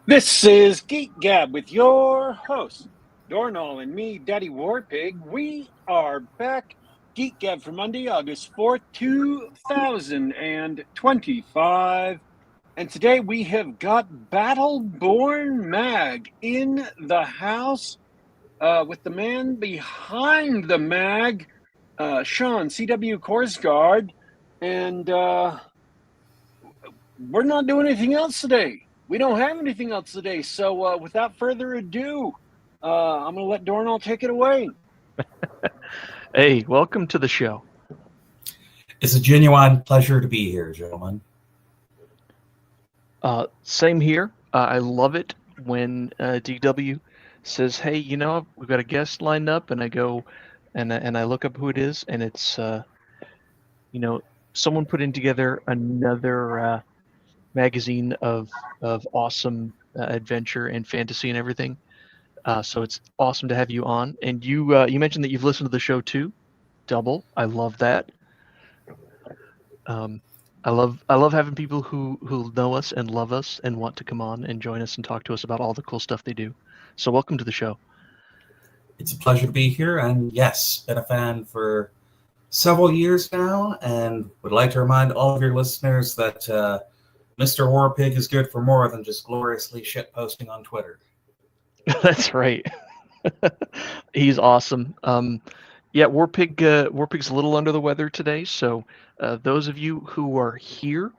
This is Geek Gab with your host, Dornall, and me, Daddy Warpig. We are back. Geek Gab for Monday, August 4th, 2025. And today we have got Battleborn Mag in the house with the man behind the mag, Sean, CW Korsgaard. And we're not doing anything else today. We don't have anything else today, so without further ado, I'm going to let Dornall take it away. Hey, welcome to the show. It's a genuine pleasure to be here, gentlemen. Same here. I love it when DW says, hey, you know, we've got a guest lined up, and I go and I look up who it is, and it's, someone putting together another magazine of awesome adventure and fantasy and everything. So it's awesome to have you on. And you mentioned that you've listened to the show too. Double. I love that. I love having people who know us and love us and want to come on and join us and talk to us about all the cool stuff they do. So welcome to the show. It's a pleasure to be here, and yes, been a fan for several years now, and would like to remind all of your listeners that Mr. Warpig is good for more than just gloriously shitposting on Twitter. That's right. He's awesome. Warpig's a little under the weather today, so those of you who are here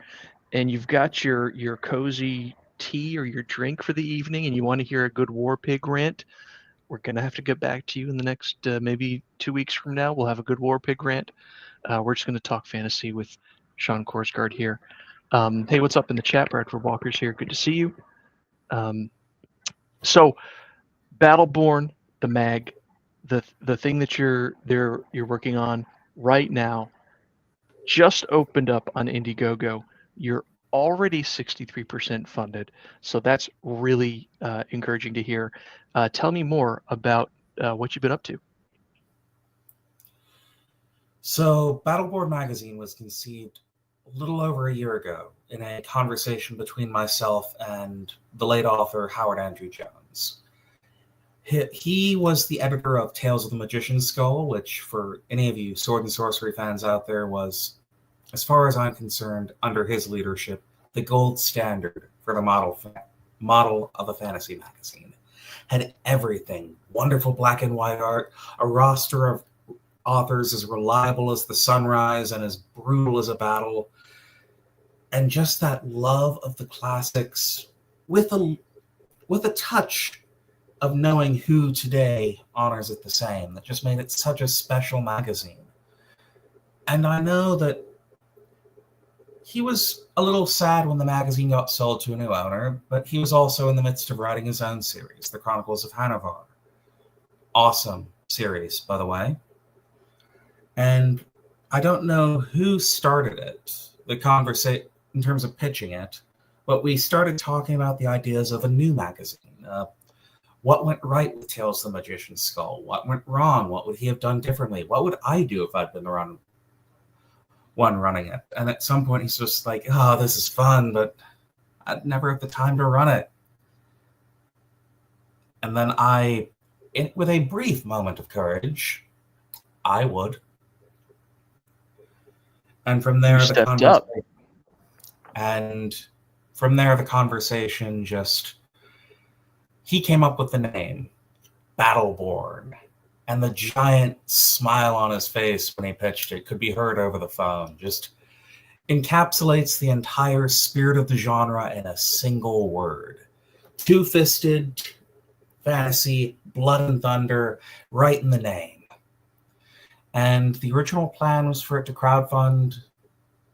and you've got your cozy tea or your drink for the evening and you want to hear a good Warpig rant, we're going to have to get back to you in the next maybe 2 weeks from now. We'll have a good Warpig rant. We're just going to talk fantasy with Sean Korsgaard here. Hey, what's up in the chat? Bradford Walker's here. Good to see you. So, Battleborn, the mag, the thing that you're working on right now, just opened up on Indiegogo. You're already 63% funded, so that's really encouraging to hear. Tell me more about what you've been up to. So, Battleborn magazine was conceived a little over a year ago in a conversation between myself and the late author Howard Andrew Jones. He was the editor of Tales of the Magician's Skull, which for any of you sword and sorcery fans out there was, as far as I'm concerned, under his leadership, the gold standard for the model of a fantasy magazine. Had everything, wonderful black and white art, a roster of authors as reliable as the sunrise and as brutal as a battle, and just that love of the classics with a touch of knowing who today honors it the same. That just made it such a special magazine. And I know that he was a little sad when the magazine got sold to a new owner, but he was also in the midst of writing his own series, The Chronicles of Hanover. Awesome series, by the way. And I don't know who started it, the conversation in terms of pitching it, but we started talking about the ideas of a new magazine. What went right with Tales of the Magician's Skull? What went wrong? What would he have done differently? What would I do if I'd been the one running it? And at some point he's just like, oh, this is fun, but I'd never have the time to run it. And then with a brief moment of courage, I would. And from there, the conversation just, he came up with the name Battleborn, and the giant smile on his face when he pitched it could be heard over the phone. Just encapsulates the entire spirit of the genre in a single word. Two-fisted fantasy, blood and thunder, right in the name. And the original plan was for it to crowdfund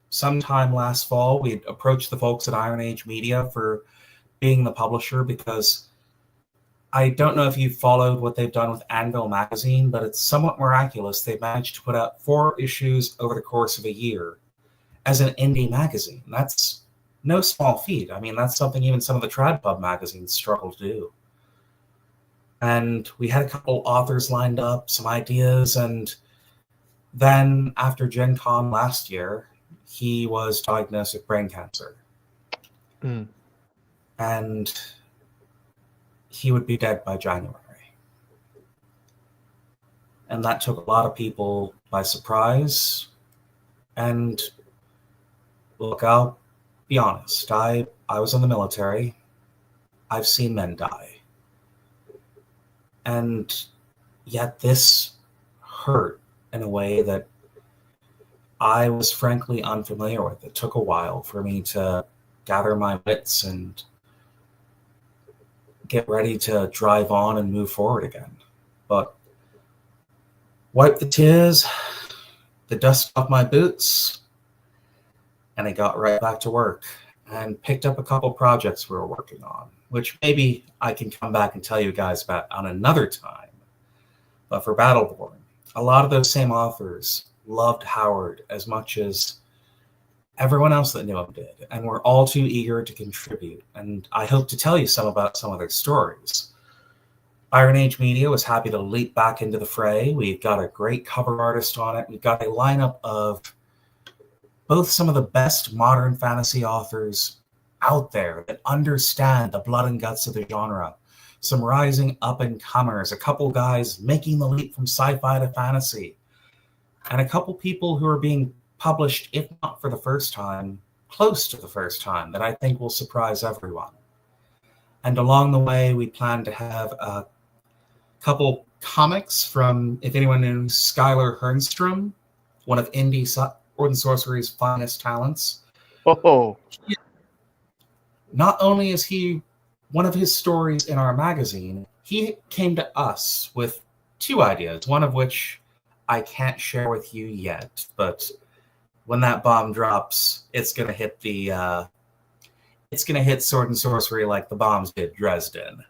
sometime last fall. We approached the folks at Iron Age Media for being the publisher, because I don't know if you've followed what they've done with Anvil magazine, but it's somewhat miraculous. They've managed to put out 4 issues over the course of a year as an indie magazine. That's no small feat. I mean, that's something even some of the Trad Pub magazines struggle to do. And we had a couple authors lined up, some ideas, and then after Gen Con last year, he was diagnosed with brain cancer. And he would be dead by January. And that took a lot of people by surprise. And look, I'll be honest. I was in the military. I've seen men die. And yet this hurt in a way that I was frankly unfamiliar with. It took a while for me to gather my wits and get ready to drive on and move forward again. But wiped the tears, the dust off my boots, and I got right back to work and picked up a couple projects we were working on, which maybe I can come back and tell you guys about on another time. But for Battleborn, a lot of those same authors loved Howard as much as everyone else that knew him did, and were all too eager to contribute. And I hope to tell you about some of their stories. Iron Age Media was happy to leap back into the fray. We've got a great cover artist on it. We've got a lineup of both some of the best modern fantasy authors out there that understand the blood and guts of the genre. Some rising up-and-comers, a couple guys making the leap from sci-fi to fantasy, and a couple people who are being published, if not for the first time, close to the first time, that I think will surprise everyone. And along the way, we plan to have a couple comics from, if anyone knows, Skylar Hernstrom, one of indie Sword and Sorcery's finest talents. Oh. Not only is he one of his stories in our magazine, he came to us with two ideas, one of which I can't share with you yet, but when that bomb drops, it's gonna hit Sword and Sorcery like the bombs did Dresden.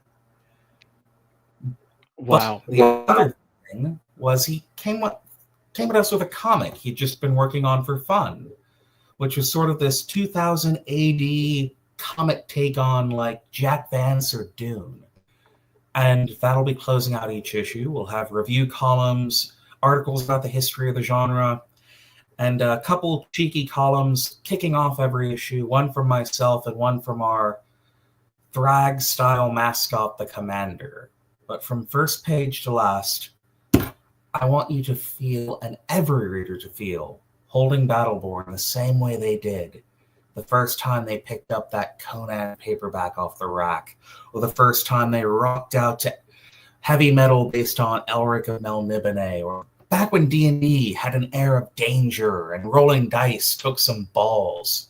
Wow. But the other thing was he came at us with a comic he'd just been working on for fun, which was sort of this 2000 AD comic take on like Jack Vance or Dune. And that'll be closing out each issue. We'll have review columns, articles about the history of the genre, and a couple cheeky columns kicking off every issue, one from myself and one from our Thrag-style mascot, the Commander. But from first page to last, I want you to feel, and every reader to feel, holding Battleborn the same way they did the first time they picked up that Conan paperback off the rack, or the first time they rocked out to heavy metal based on Elric of Melniboné, or back when D&D had an air of danger and rolling dice took some balls.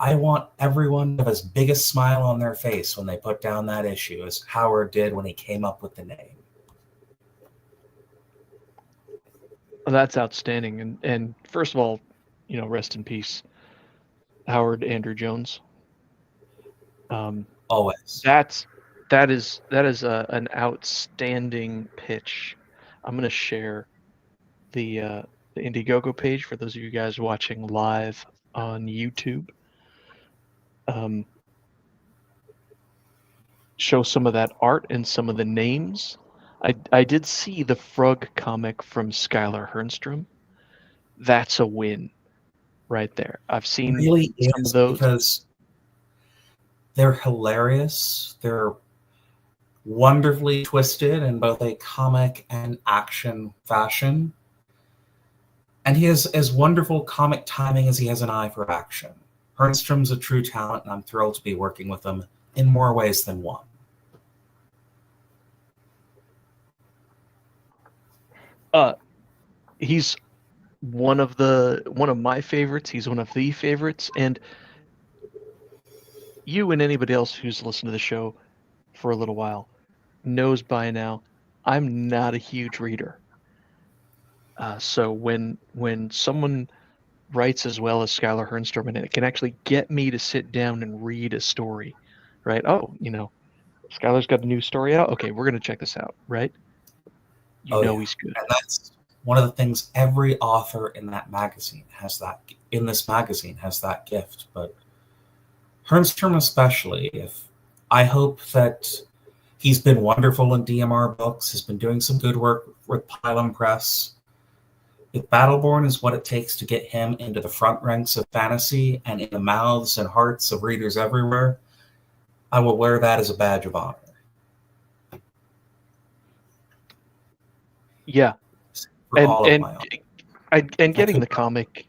I want everyone to have as big a smile on their face when they put down that issue as Howard did when he came up with the name. Well, that's outstanding. And first of all, rest in peace, Howard Andrew Jones. Always. That is an outstanding pitch. I'm going to share the Indiegogo page for those of you guys watching live on YouTube. Show some of that art and some of the names. I did see the Frug comic from Skylar Hernstrom. That's a win right there. I've seen really some of those because they're hilarious. They're wonderfully twisted in both a comic and action fashion. And he has as wonderful comic timing as he has an eye for action. Hernstrom's a true talent, and I'm thrilled to be working with him in more ways than one. He's one of my favorites. He's one of the favorites, and you and anybody else who's listened to the show for a little while knows by now I'm not a huge reader. So when someone writes as well as Skylar Hernstrom, and it can actually get me to sit down and read a story, right? Oh, Skylar's got a new story out. Okay, we're gonna check this out, right? He's good. And that's one of the things every author in that magazine has that gift. But Hernstrom especially, I hope that he's been wonderful in DMR books, has been doing some good work with Pylum Press. If Battleborn is what it takes to get him into the front ranks of fantasy and in the mouths and hearts of readers everywhere, I will wear that as a badge of honor. Yeah, For all of my honor. and getting the comic,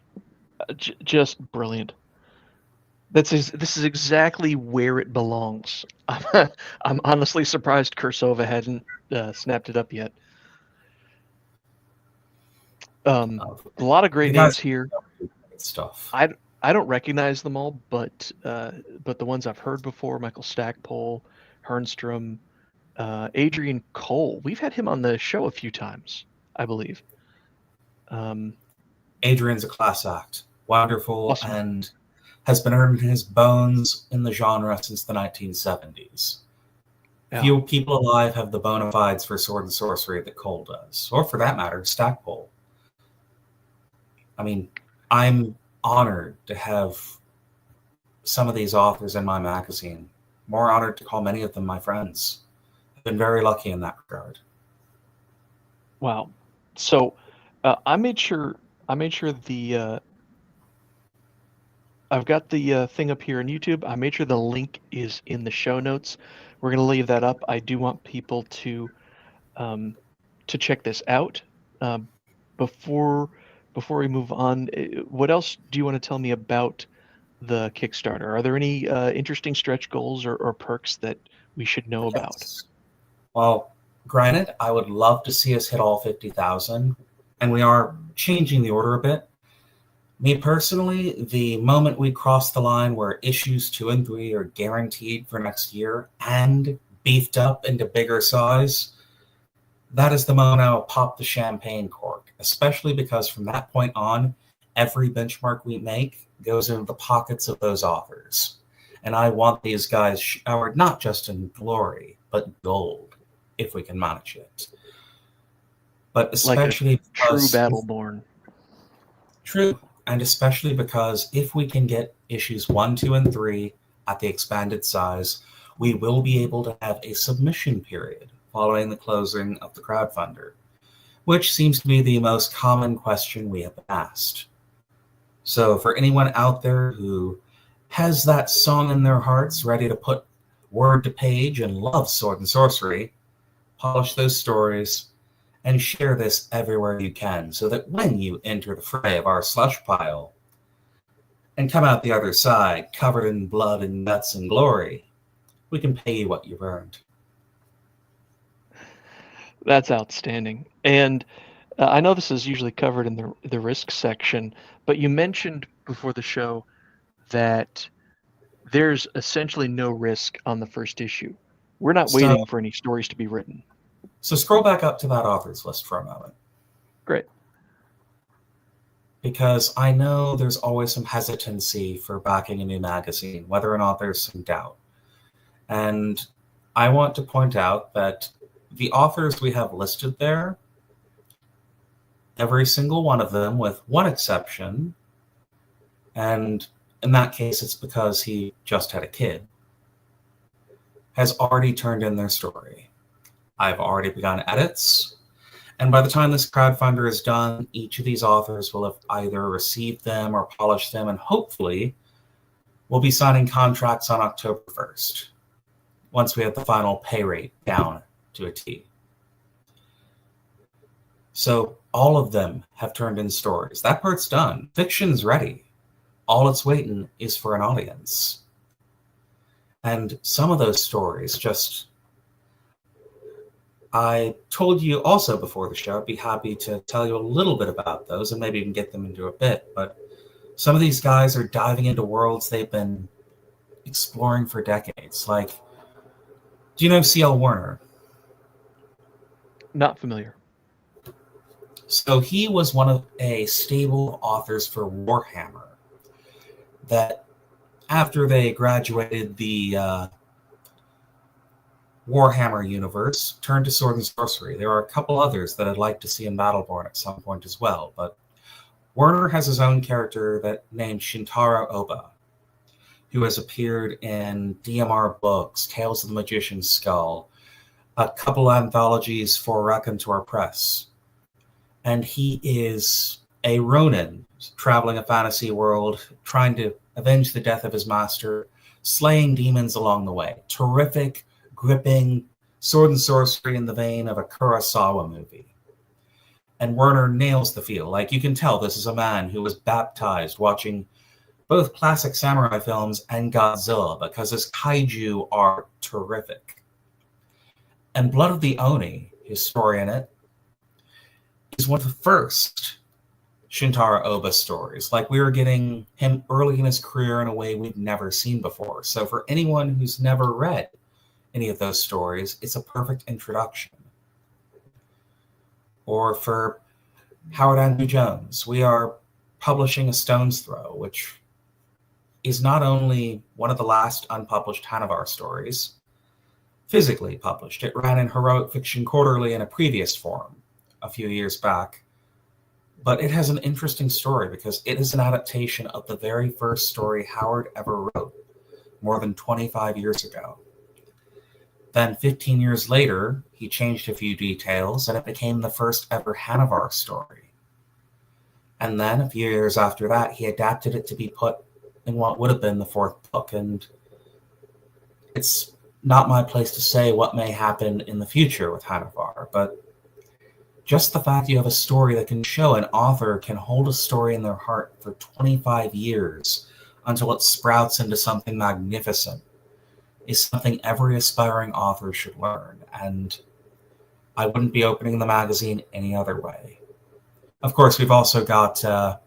just brilliant. This is exactly where it belongs. I'm honestly surprised Kursova hadn't snapped it up yet. A lot of great names here. Stuff. I don't recognize them all, but the ones I've heard before: Michael Stackpole, Hernstrom, Adrian Cole. We've had him on the show a few times, I believe. Adrian's a class act, wonderful, awesome. And has been earning his bones in the genre since the 1970s. Yeah. Few people alive have the bona fides for sword and sorcery that Cole does, or for that matter, Stackpole. I mean, I'm honored to have some of these authors in my magazine. More honored to call many of them my friends. I've been very lucky in that regard. Wow. So I made sure the I've got the thing up here on YouTube. I made sure the link is in the show notes. We're going to leave that up. I do want people to check this out. Before we move on, what else do you want to tell me about the Kickstarter? Are there any interesting stretch goals or perks that we should know about? Well, granted, I would love to see us hit all 50,000, and we are changing the order a bit. Me personally, the moment we cross the line where issues 2 and 3 are guaranteed for next year and beefed up into bigger size, that is the moment I will pop the champagne cork, especially because from that point on, every benchmark we make goes into the pockets of those authors. And I want these guys showered not just in glory, but gold, if we can manage it. But especially like a because true Battleborn. True. And especially because if we can get issues 1, 2, and 3 at the expanded size, we will be able to have a submission period following the closing of the crowdfunder, which seems to be the most common question we have asked. So for anyone out there who has that song in their hearts ready to put word to page and loves sword and sorcery, polish those stories and share this everywhere you can so that when you enter the fray of our slush pile and come out the other side covered in blood and guts and glory, we can pay you what you've earned. That's outstanding. And I know this is usually covered in the risk section, but you mentioned before the show that there's essentially no risk on the first issue. We're not waiting for any stories to be written. So scroll back up to that authors list for a moment. Great. Because I know there's always some hesitancy for backing a new magazine, whether or not there's some doubt. And I want to point out that the authors we have listed there, every single one of them, with one exception, and in that case it's because he just had a kid, has already turned in their story. I've already begun edits, and by the time this crowdfunder is done, each of these authors will have either received them or polished them, and hopefully we'll be signing contracts on October 1st, once we have the final pay rate down to a T. So all of them have turned in stories. That part's done. Fiction's ready. All it's waiting is for an audience. And some of those stories just... I told you also before the show, I'd be happy to tell you a little bit about those and maybe even get them into a bit. But some of these guys are diving into worlds they've been exploring for decades. Like, do you know C.L. Warner? Not familiar. So he was one of a stable of authors for Warhammer that after they graduated the Warhammer universe, turned to sword and sorcery. There are a couple others that I'd like to see in Battleborn at some point as well, but Werner has his own character that named Shintaro Oba, who has appeared in DMR books, Tales of the Magician's Skull, a couple anthologies for Raconteur Press. And he is a Ronin, traveling a fantasy world, trying to avenge the death of his master, slaying demons along the way. Terrific, gripping sword and sorcery in the vein of a Kurosawa movie. And Werner nails the feel. Like, you can tell this is a man who was baptized watching both classic samurai films and Godzilla, because his kaiju are terrific. And Blood of the Oni, his story in it, is one of the first Shintaro Oba stories. Like, we were getting him early in his career in a way we'd never seen before. So for anyone who's never read any of those stories, it's a perfect introduction. Or for Howard Andrew Jones, we are publishing A Stone's Throw, which is not only one of the last unpublished Hanavar stories, physically published. It ran in Heroic Fiction Quarterly in a previous form a few years back, but it has an interesting story because it is an adaptation of the very first story Howard ever wrote, more than 25 years ago. Then 15 years later, he changed a few details and it became the first ever Hanavar story. And then a few years after that, he adapted it to be put in what would have been the fourth book. And it's not my place to say what may happen in the future with Hanavar, but just the fact you have a story that can show an author can hold a story in their heart for 25 years until it sprouts into something magnificent is something every aspiring author should learn, and I wouldn't be opening the magazine any other way. Of course, we've also got, well,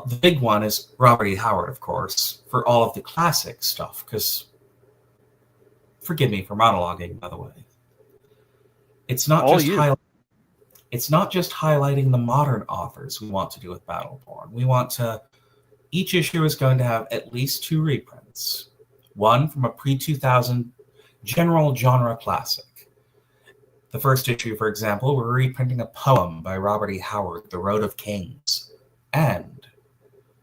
the big one is Robert E. Howard, of course, for all of the classic stuff, because, forgive me for monologuing, by the way. It's not just highlighting the modern authors we want to do with Battleborn. We want to, each issue is going to have at least 2 reprints. One from a pre-2000 general genre classic. The first issue, for example, we're reprinting a poem by Robert E. Howard, The Road of Kings. And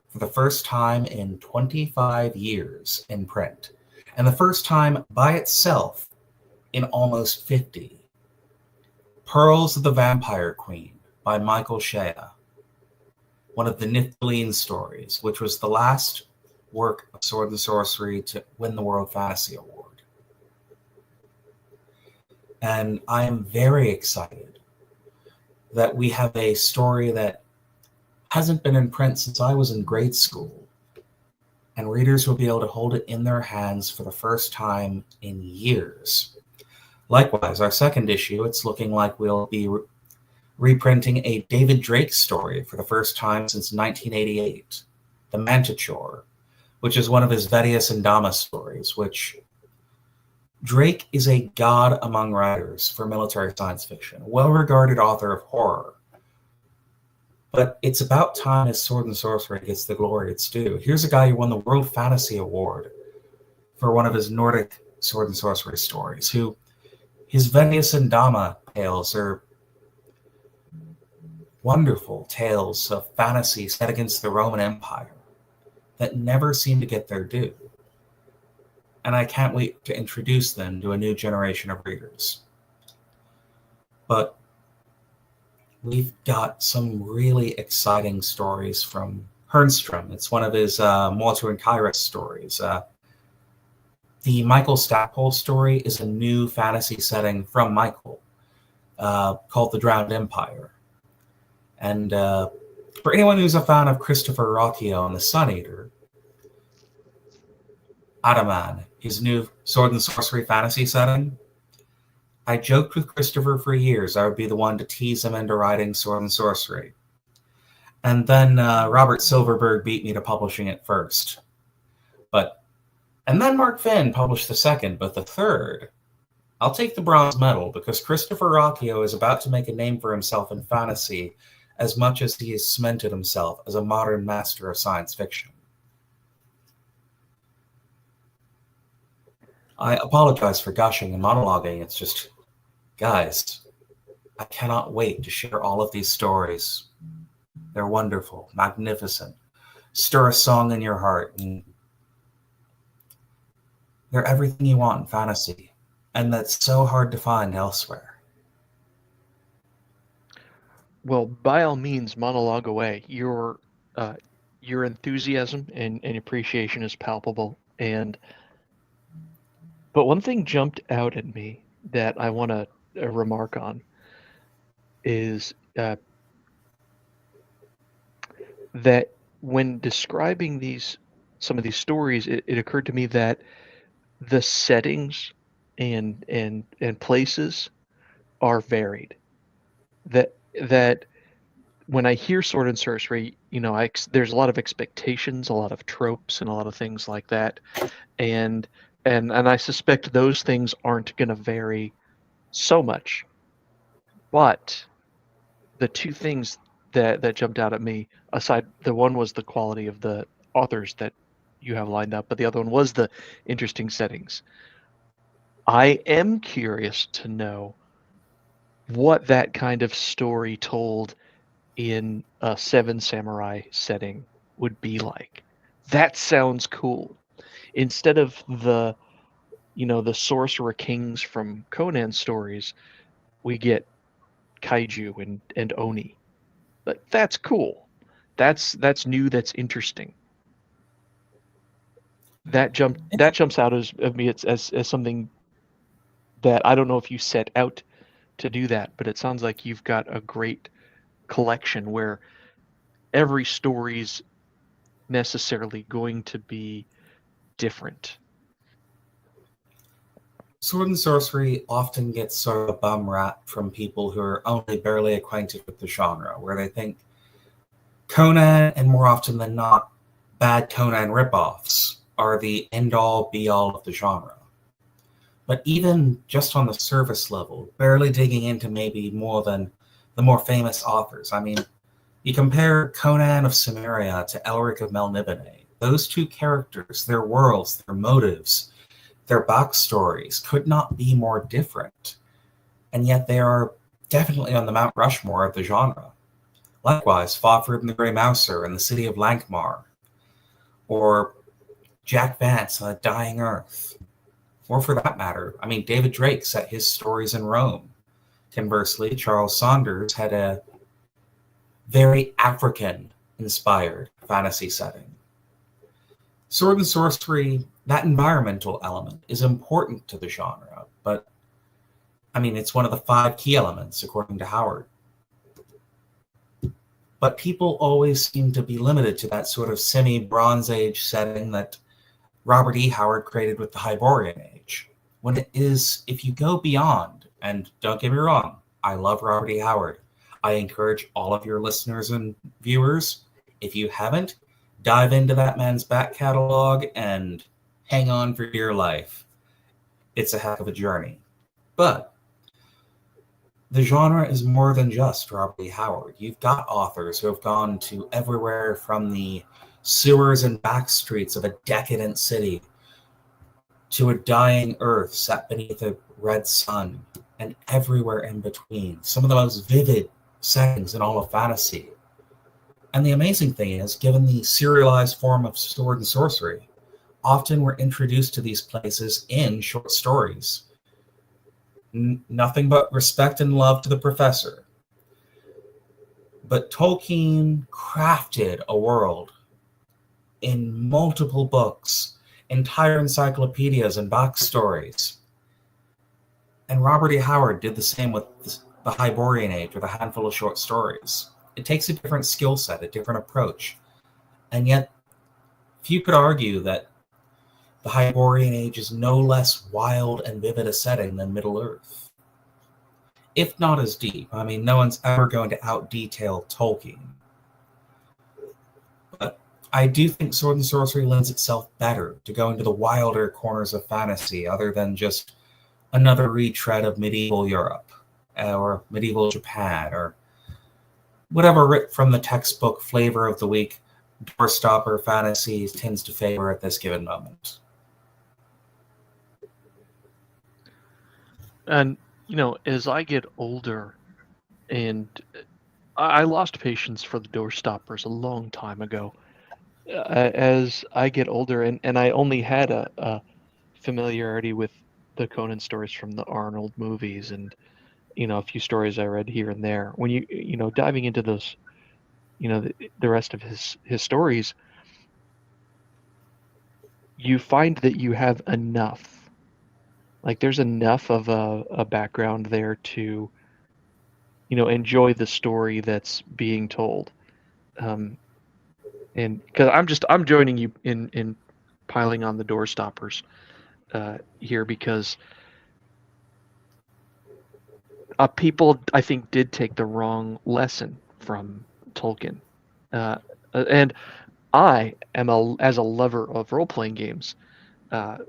for the first time in 25 years in print, and the first time by itself in almost 50, Pearls of the Vampire Queen by Michael Shea, one of the Niflheen stories, which was the last work of Sword and Sorcery to win the World Fantasy Award. And I am very excited that we have a story that hasn't been in print since I was in grade school, and readers will be able to hold it in their hands for the first time in years. Likewise, our second issue, it's looking like we'll be reprinting a David Drake story for the first time since 1988, The Manticore, which is one of his Vedius and Dhamma stories, which Drake is a god among writers for military science fiction, a well-regarded author of horror. But it's about time his Sword and Sorcery gets the glory it's due. Here's a guy who won the World Fantasy Award for one of his Nordic Sword and Sorcery stories, who his Vedius and Dhamma tales are wonderful tales of fantasy set against the Roman Empire that never seem to get their due. And I can't wait to introduce them to a new generation of readers. But we've got some really exciting stories from Hernstrom. It's one of his Mortu and Kairos stories. The Michael Stackpole story is a new fantasy setting from Michael called The Drowned Empire. And for anyone who's a fan of Christopher Rocchio and the Sun Eater, Ataman, his new Sword and Sorcery fantasy setting, I joked with Christopher for years I would be the one to tease him into writing Sword and Sorcery. And then Robert Silverberg beat me to publishing it first. And then Mark Finn published the second, but the third, I'll take the bronze medal because Christopher Rocchio is about to make a name for himself in fantasy as much as he has cemented himself as a modern master of science fiction. I apologize for gushing and monologuing. It's just, guys, I cannot wait to share all of these stories. They're wonderful, magnificent, stir a song in your heart, and they're everything you want in fantasy, and that's so hard to find elsewhere. Well, by all means, monologue away. Your your enthusiasm and appreciation is palpable. But one thing jumped out at me that I want to remark on is that when describing some of these stories, it occurred to me that the settings and places are varied. That when I hear sword and sorcery, there's a lot of expectations, a lot of tropes, and a lot of things like that, and I suspect those things aren't going to vary so much. But the two things that jumped out at me, aside, the one was the quality of the authors that you have lined up, but the other one was the interesting settings. I am curious to know what that kind of story told in a Seven Samurai setting would be like. That sounds cool. Instead of the Sorcerer Kings from Conan stories, we get kaiju and oni. But that's cool. That's new. That's interesting. That jumps out of me as something that I don't know if you set out to do that, but it sounds like you've got a great collection where every story's necessarily going to be different. Sword and sorcery often gets sort of a bum rap from people who are only barely acquainted with the genre, where they think Conan, and more often than not, bad Conan ripoffs, are the end-all, be-all of the genre. But even just on the surface level, barely digging into maybe more than the more famous authors. I mean, you compare Conan of Cimmeria to Elric of Melniboné. Those two characters, their worlds, their motives, their backstories could not be more different. And yet they are definitely on the Mount Rushmore of the genre. Likewise, Fafhrd and the Grey Mouser and the City of Lankmar, or Jack Vance on A Dying Earth, or for that matter, I mean, David Drake set his stories in Rome. Conversely, Charles Saunders had a very African-inspired fantasy setting. Sword and sorcery, that environmental element, is important to the genre, but, I mean, it's one of the 5 key elements, according to Howard. But people always seem to be limited to that sort of semi-Bronze Age setting that Robert E. Howard created with the Hyborian Age. When it is, if you go beyond, and don't get me wrong, I love Robert E. Howard. I encourage all of your listeners and viewers, if you haven't, dive into that man's back catalog and hang on for dear life. It's a heck of a journey. But the genre is more than just Robert E. Howard. You've got authors who have gone to everywhere from the sewers and back streets of a decadent city to a dying earth set beneath a red sun, and everywhere in between. Some of the most vivid settings in all of fantasy. And the amazing thing is, given the serialized form of sword and sorcery, often we're introduced to these places in short stories. Nothing but respect and love to the professor. But Tolkien crafted a world in multiple books, entire encyclopedias and backstories. And Robert E. Howard did the same with the Hyborian Age with a handful of short stories. It takes a different skill set, a different approach. And yet, few could argue that the Hyborian Age is no less wild and vivid a setting than Middle-earth. If not as deep. I mean, no one's ever going to out-detail Tolkien. But I do think sword and sorcery lends itself better to go into the wilder corners of fantasy, other than just another retread of medieval Europe, or medieval Japan, or whatever ripped from the textbook flavor of the week doorstopper fantasy tends to favor at this given moment. And, as I get older, and I lost patience for the doorstoppers a long time ago. As I get older, and I only had a familiarity with the Conan stories from the Arnold movies and, a few stories I read here and there. When diving into those, the rest of his stories, you find that you have enough. Like there's enough of a background there to, enjoy the story that's being told. And because I'm joining you in piling on the door stoppers here, because people, I think, did take the wrong lesson from Tolkien. And I am as a lover of role-playing games, have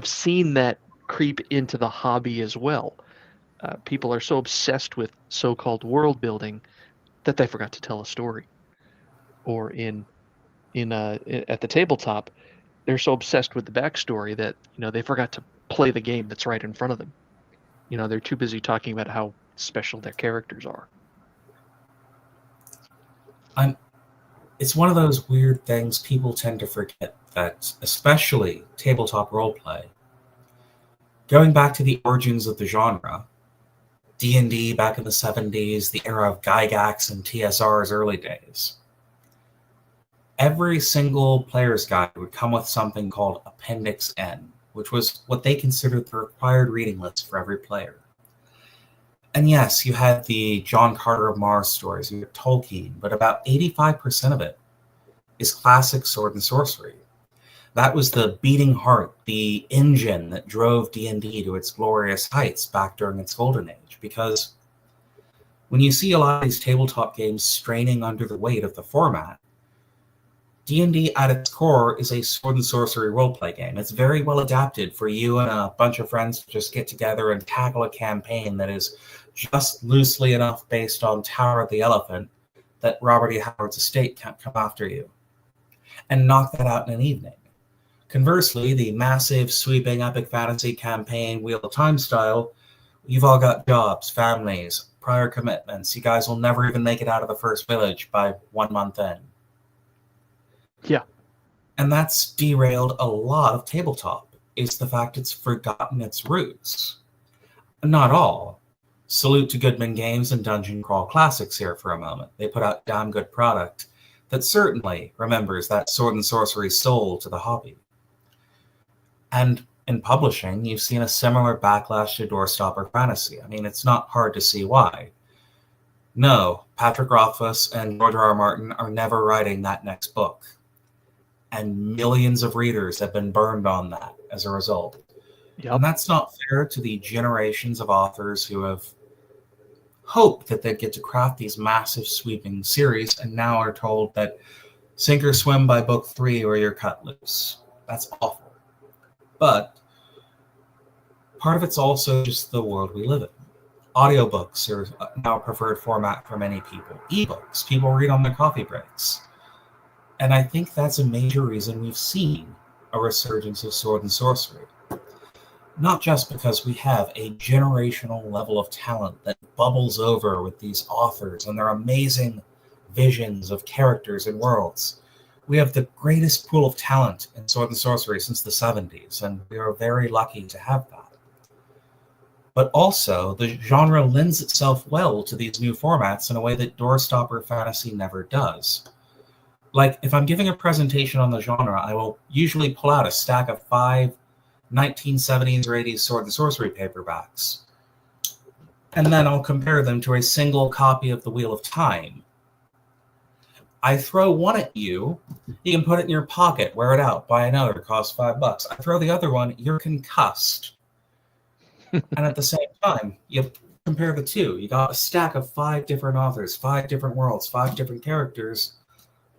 seen that creep into the hobby as well. People are so obsessed with so-called world building that they forgot to tell a story. Or at the tabletop, they're so obsessed with the backstory that they forgot to play the game that's right in front of them. They're too busy talking about how special their characters are. It's one of those weird things people tend to forget, that especially tabletop roleplay, going back to the origins of the genre, D&D back in the 70s, the era of Gygax and TSR's early days, every single player's guide would come with something called Appendix N, which was what they considered the required reading list for every player. And yes, you had the John Carter of Mars stories, you had Tolkien, but about 85% of it is classic sword and sorcery. That was the beating heart, the engine that drove D&D to its glorious heights back during its golden age. Because when you see a lot of these tabletop games straining under the weight of the format, D&D at its core is a sword and sorcery roleplay game. It's very well adapted for you and a bunch of friends to just get together and tackle a campaign that is just loosely enough based on Tower of the Elephant that Robert E. Howard's estate can't come after you, and knock that out in an evening. Conversely, the massive, sweeping, epic fantasy campaign, Wheel of Time style, you've all got jobs, families, prior commitments. You guys will never even make it out of the first village by 1 month in. Yeah. And that's derailed a lot of tabletop, is the fact it's forgotten its roots. Not all. Salute to Goodman Games and Dungeon Crawl Classics here for a moment. They put out damn good product that certainly remembers that sword and sorcery soul to the hobby. And in publishing, you've seen a similar backlash to Doorstopper Fantasy. I mean, it's not hard to see why. No, Patrick Rothfuss and George R. R. Martin are never writing that next book. And millions of readers have been burned on that as a result. Yep. And that's not fair to the generations of authors who have hoped that they'd get to craft these massive sweeping series and now are told that sink or swim by book 3 or you're cut loose. That's awful. But part of it's also just the world we live in. Audiobooks are now a preferred format for many people. Ebooks, people read on their coffee breaks. And I think that's a major reason we've seen a resurgence of sword and sorcery. Not just because we have a generational level of talent that bubbles over with these authors and their amazing visions of characters and worlds. We have the greatest pool of talent in sword and sorcery since the 70s, and we are very lucky to have that. But also, the genre lends itself well to these new formats in a way that Doorstopper Fantasy never does. Like, if I'm giving a presentation on the genre, I will usually pull out a stack of 5 1970s or 80s sword and sorcery paperbacks. And then I'll compare them to a single copy of The Wheel of Time. I throw one at you, you can put it in your pocket, wear it out, buy another, costs $5. I throw the other one, you're concussed. And at the same time, you compare the two. You got a stack of 5 different authors, 5 different worlds, 5 different characters,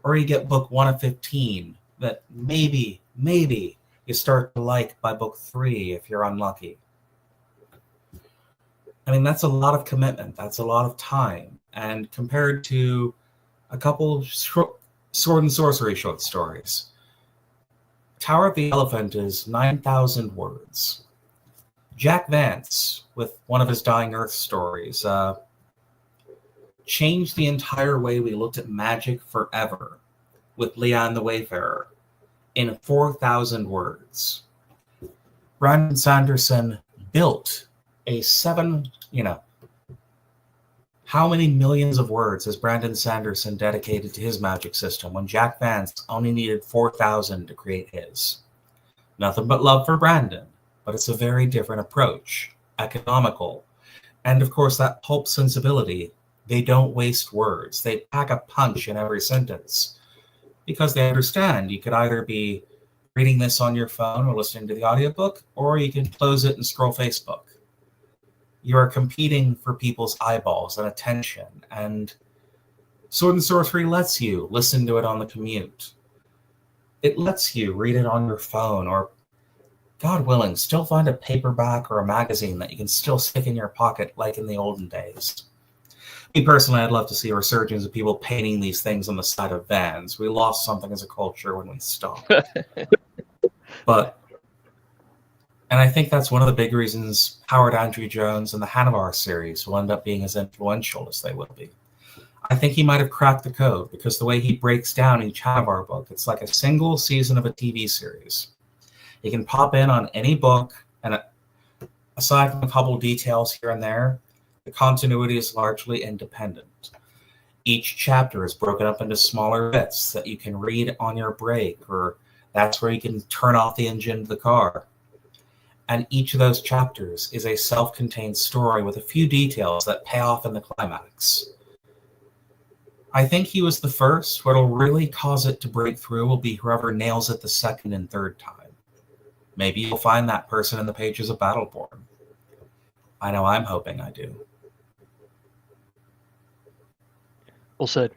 or you get book 1 of 15 that maybe you start to like by book 3 if you're unlucky. I mean, that's a lot of commitment. That's a lot of time. And compared to a couple sword and sorcery short stories, Tower of the Elephant is 9,000 words. Jack Vance, with one of his Dying Earth stories, changed the entire way we looked at magic forever with Leanne the Wayfarer in 4,000 words. Brandon Sanderson built a How many millions of words has Brandon Sanderson dedicated to his magic system when Jack Vance only needed 4,000 to create his? Nothing but love for Brandon, but it's a very different approach, economical, and of course that pulp sensibility. They don't waste words. They pack a punch in every sentence because they understand you could either be reading this on your phone or listening to the audiobook, or you can close it and scroll Facebook. You are competing for people's eyeballs and attention, and Sword and Sorcery lets you listen to it on the commute. It lets you read it on your phone, or, God willing, still find a paperback or a magazine that you can still stick in your pocket like in the olden days. Me personally, I'd love to see a resurgence of people painting these things on the side of vans. We lost something as a culture when we stopped. And I think that's one of the big reasons Howard Andrew Jones and the Hanavar series will end up being as influential as they will be. I think he might have cracked the code because the way he breaks down each Hanavar book, it's like a single season of a TV series. You can pop in on any book, and aside from a couple details here and there, the continuity is largely independent. Each chapter is broken up into smaller bits that you can read on your break, or that's where you can turn off the engine of the car. And each of those chapters is a self-contained story with a few details that pay off in the climax. I think he was the first. What'll really cause it to break through will be whoever nails it the second and third time. Maybe you'll find that person in the pages of Battleborn. I know I'm hoping I do. Well said.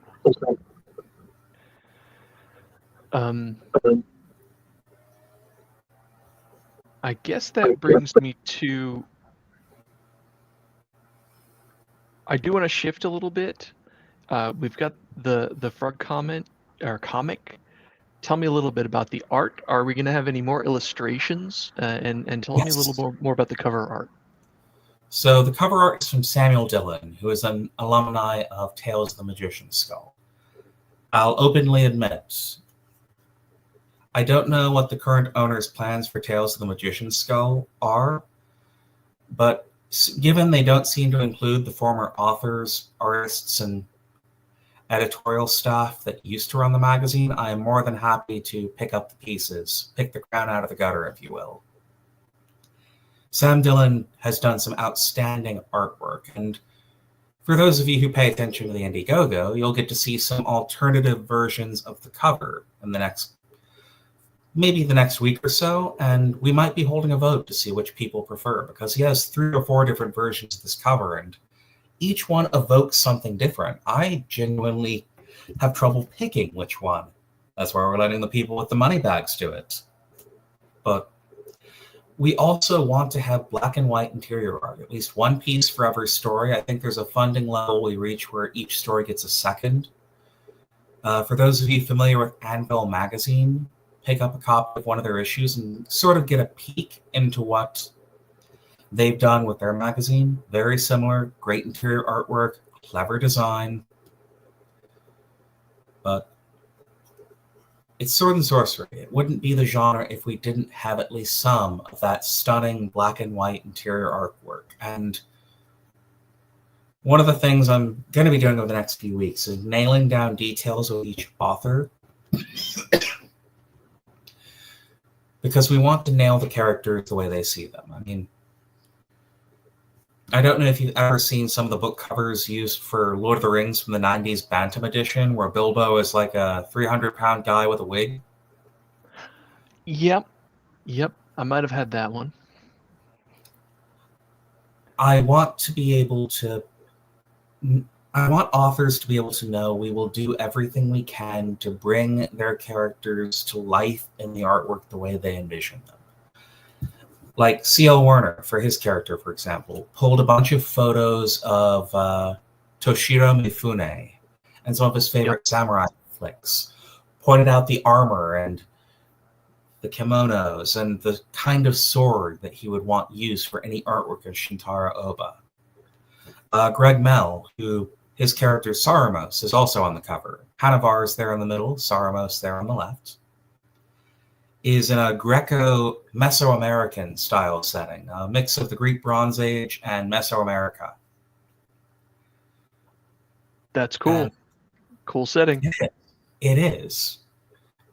I guess that brings me to... I do want to shift a little bit. We've got the Frog comment or comic. Tell me a little bit about the art. Are we going to have any more illustrations? And tell me a little more about the cover art. So the cover art is from Samuel Dillon, who is an alumni of Tales of the Magician's Skull. I'll openly admit, I don't know what the current owner's plans for Tales of the Magician's Skull are, but given they don't seem to include the former authors, artists, and editorial staff that used to run the magazine, I am more than happy to pick up the pieces, pick the crown out of the gutter, if you will. Sam Dillon has done some outstanding artwork, and for those of you who pay attention to the Indiegogo, you'll get to see some alternative versions of the cover in the next week or so, and we might be holding a vote to see which people prefer, because he has 3 or 4 different versions of this cover, and each one evokes something different. I genuinely have trouble picking which one. That's why we're letting the people with the money bags do it. But we also want to have black and white interior art, at least one piece for every story. I think there's a funding level we reach where each story gets a second. For those of you familiar with Anvil magazine, pick up a copy of one of their issues and sort of get a peek into what they've done with their magazine. Very similar, great interior artwork, clever design. But it's Sword and Sorcery. It wouldn't be the genre if we didn't have at least some of that stunning black and white interior artwork. And one of the things I'm going to be doing over the next few weeks is nailing down details of each author. Because we want to nail the characters the way they see them. I mean, I don't know if you've ever seen some of the book covers used for Lord of the Rings from the 90s Bantam edition, where Bilbo is like a 300-pound guy with a wig. Yep. I might have had that one. I want authors to be able to know we will do everything we can to bring their characters to life in the artwork the way they envision them. Like C.L. Werner, for his character, for example, pulled a bunch of photos of Toshiro Mifune and some of his favorite samurai flicks, pointed out the armor and the kimonos and the kind of sword that he would want used for any artwork of Shintaro Oba. Greg Mell, who his character Saramos is also on the cover. Hanavar is there in the middle, Saramos there on the left. Is in a Greco-Mesoamerican style setting, a mix of the Greek Bronze Age and Mesoamerica. That's cool. And cool setting. it is.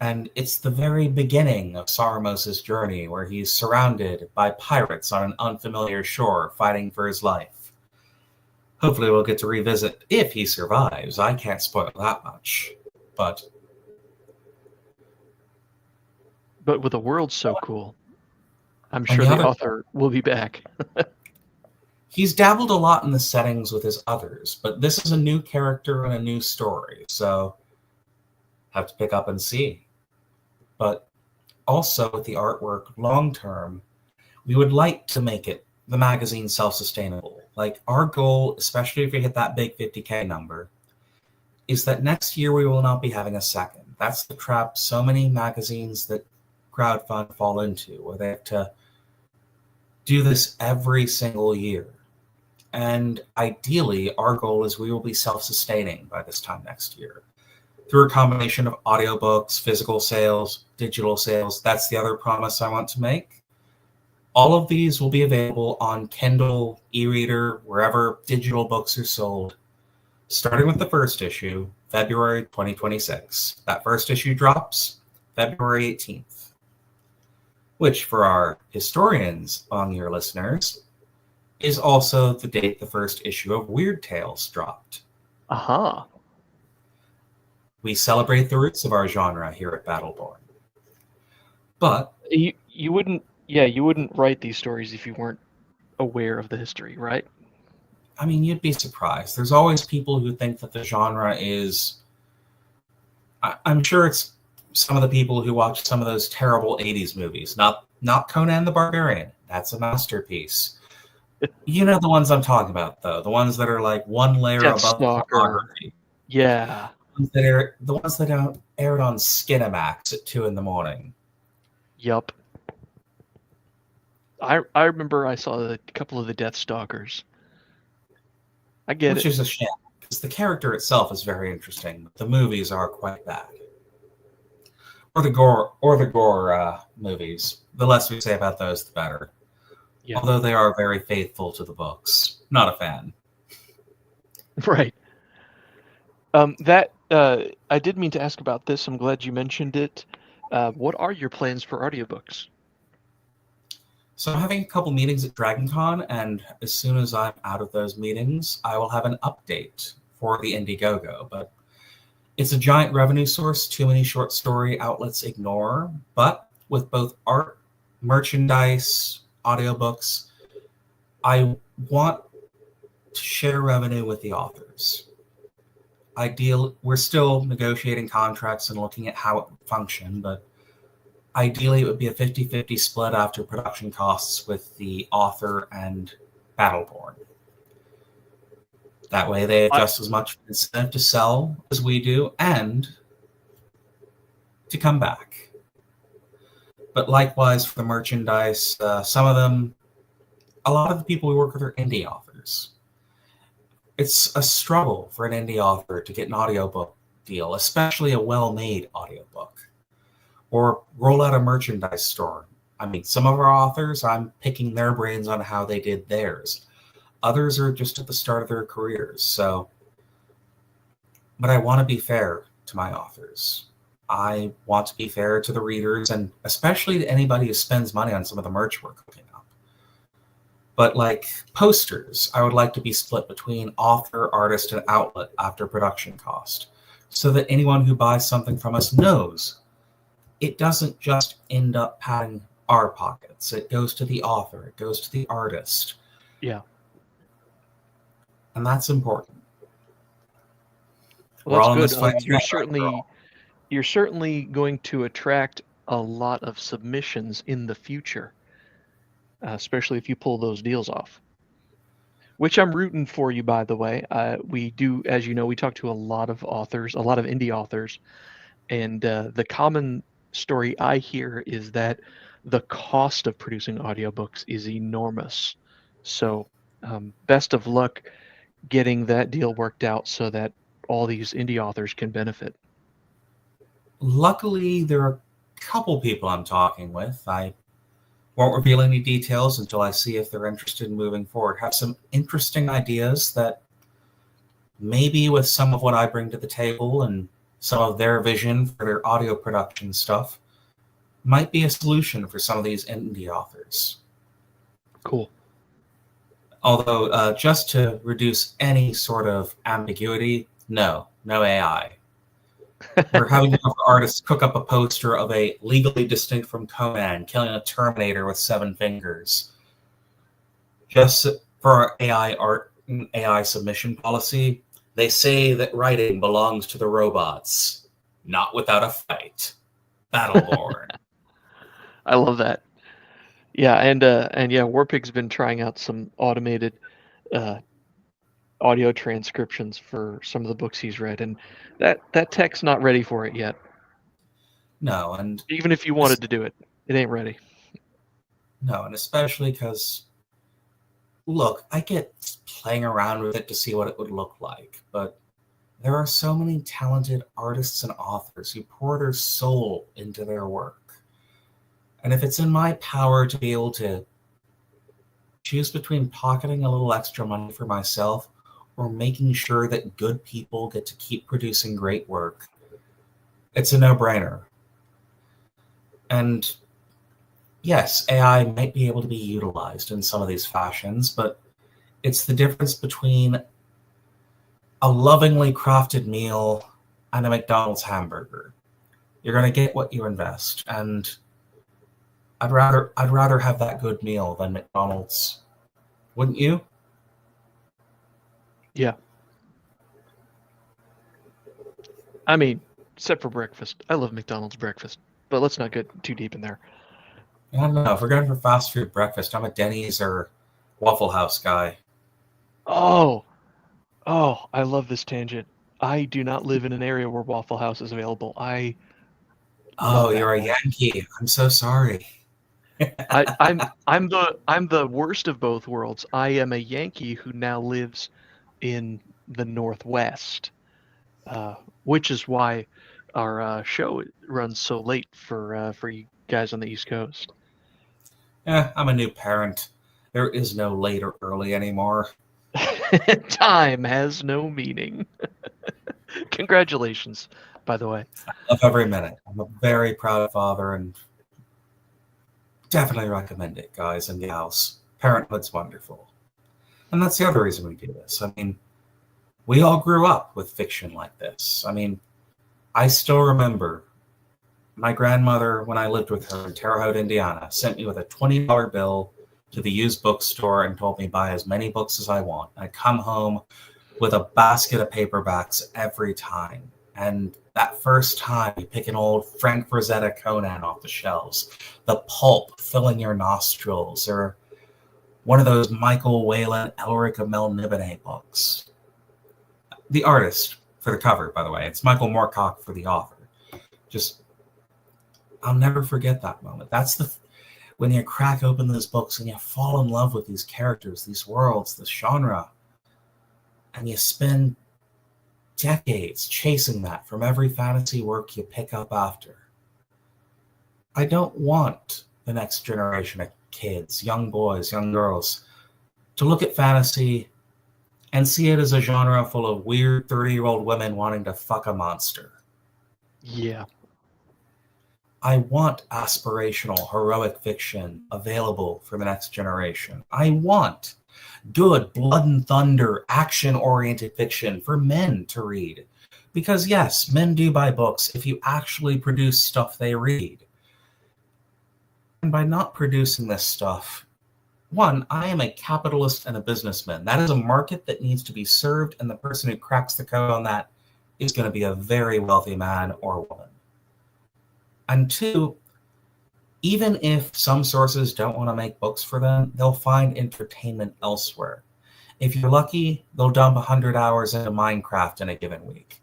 And it's the very beginning of Saramos's journey, where he's surrounded by pirates on an unfamiliar shore fighting for his life. Hopefully we'll get to revisit if he survives. I can't spoil that much. But with a world so cool, I'm sure the author will be back. He's dabbled a lot in the settings with his others, but this is a new character and a new story, so have to pick up and see. But also with the artwork, long term, we would like to make the magazine self-sustainable. Like, our goal, especially if we hit that big 50K number, is that next year we will not be having a second. That's the trap so many magazines that crowdfund fall into, where they have to do this every single year. And ideally, our goal is we will be self-sustaining by this time next year, through a combination of audiobooks, physical sales, digital sales. That's the other promise I want to make. All of these will be available on Kindle, e-reader, wherever digital books are sold, starting with the first issue, February 2026. That first issue drops February 18th, which for our historians among your listeners is also the date the first issue of Weird Tales dropped. Aha. We celebrate the roots of our genre here at Battleborn. But you wouldn't write these stories if you weren't aware of the history, right? I mean, you'd be surprised. There's always people who think that the genre is... I'm sure it's some of the people who watch some of those terrible 80s movies. Not Conan the Barbarian. That's a masterpiece. You know the ones I'm talking about, though. The ones that are like one layer above pornography. Yeah. The ones that aired on Skinamax at 2 a.m. Yup. I remember I saw a couple of the Deathstalkers. I get it. Which is a shame, because the character itself is very interesting. But the movies are quite bad. Or the gore movies. The less we say about those, the better. Yeah. Although they are very faithful to the books. Not a fan. Right. I did mean to ask about this. I'm glad you mentioned it. What are your plans for audiobooks? So I'm having a couple meetings at DragonCon, and as soon as I'm out of those meetings, I will have an update for the Indiegogo. But it's a giant revenue source too many short story outlets ignore. But with both art, merchandise, audiobooks, I want to share revenue with the authors. We're still negotiating contracts and looking at how it would function, but ideally it would be a 50-50 split after production costs with the author and Battleborn. That way they have just as much incentive to sell as we do and to come back. But likewise for the merchandise, a lot of the people we work with are indie authors. It's a struggle for an indie author to get an audiobook deal, especially a well-made audiobook, or roll out a merchandise store. I mean, some of our authors, I'm picking their brains on how they did theirs. Others are just at the start of their careers. But I want to be fair to my authors. I want to be fair to the readers, and especially to anybody who spends money on some of the merch we're cooking up. But like posters, I would like to be split between author, artist, and outlet after production cost, so that anyone who buys something from us knows it doesn't just end up padding our pockets. It goes to the author. It goes to the artist. Yeah. And that's important. Well, that's good. You're certainly going to attract a lot of submissions in the future, especially if you pull those deals off. Which I'm rooting for you, by the way. We do, as you know, we talk to a lot of authors, a lot of indie authors, and the common story I hear is that the cost of producing audiobooks is enormous. So best of luck getting that deal worked out so that all these indie authors can benefit. Luckily, there are a couple people I'm talking with. I won't reveal any details until I see if they're interested in moving forward. Have some interesting ideas that maybe with some of what I bring to the table and some of their vision for their audio production stuff, might be a solution for some of these indie authors. Cool. Although, just to reduce any sort of ambiguity, no AI. We're having artists cook up a poster of a legally distinct from Conan killing a Terminator with 7 fingers. Just for our AI submission policy, they say that writing belongs to the robots, not without a fight. Battleborn. I love that. Yeah, and yeah, Warpig's been trying out some automated audio transcriptions for some of the books he's read, and that tech's not ready for it yet. No, and even if you wanted to do it, it ain't ready. No, and especially because, look, I get playing around with it to see what it would look like, but there are so many talented artists and authors who pour their soul into their work. And if it's in my power to be able to choose between pocketing a little extra money for myself or making sure that good people get to keep producing great work, it's a no-brainer. And yes, AI might be able to be utilized in some of these fashions, but it's the difference between a lovingly crafted meal and a McDonald's hamburger. You're going to get what you invest, and I'd rather have that good meal than McDonald's. Wouldn't you? Yeah. I mean, except for breakfast. I love McDonald's breakfast, but let's not get too deep in there. I don't know. If we're going for fast food breakfast, I'm a Denny's or Waffle House guy. Oh, I love this tangent. I do not live in an area where Waffle House is available. Oh, you're a Yankee. I'm so sorry. I'm the worst of both worlds. I am a Yankee who now lives in the Northwest, which is why our show runs so late for you guys on the East Coast. I'm a new parent. There is no late or early anymore. Time has no meaning. Congratulations, by the way. I love every minute. I'm a very proud father and definitely recommend it, guys and gals. Parenthood's wonderful. And that's the other reason we do this. I mean, we all grew up with fiction like this. I mean, I still remember my grandmother, when I lived with her in Terre Haute, Indiana, sent me with a $20 bill to the used bookstore and told me buy as many books as I want. I'd come home with a basket of paperbacks every time. And that first time, you pick an old Frank Frazetta Conan off the shelves, the pulp filling your nostrils, or one of those Michael Whalen, Elric Melniboné books. The artist for the cover, by the way, it's Michael Moorcock for the author. I'll never forget that moment. That's when you crack open those books and you fall in love with these characters, these worlds, this genre, and you spend decades chasing that from every fantasy work you pick up after. I don't want the next generation of kids, young boys, young girls, to look at fantasy and see it as a genre full of weird 30-year-old women wanting to fuck a monster. Yeah. I want aspirational, heroic fiction available for the next generation. I want good blood and thunder, action-oriented fiction for men to read. Because yes, men do buy books if you actually produce stuff they read. And by not producing this stuff, one, I am a capitalist and a businessman. That is a market that needs to be served, and the person who cracks the code on that is going to be a very wealthy man or woman. And two, even if some sources don't want to make books for them, they'll find entertainment elsewhere. If you're lucky, they'll dump 100 hours into Minecraft in a given week.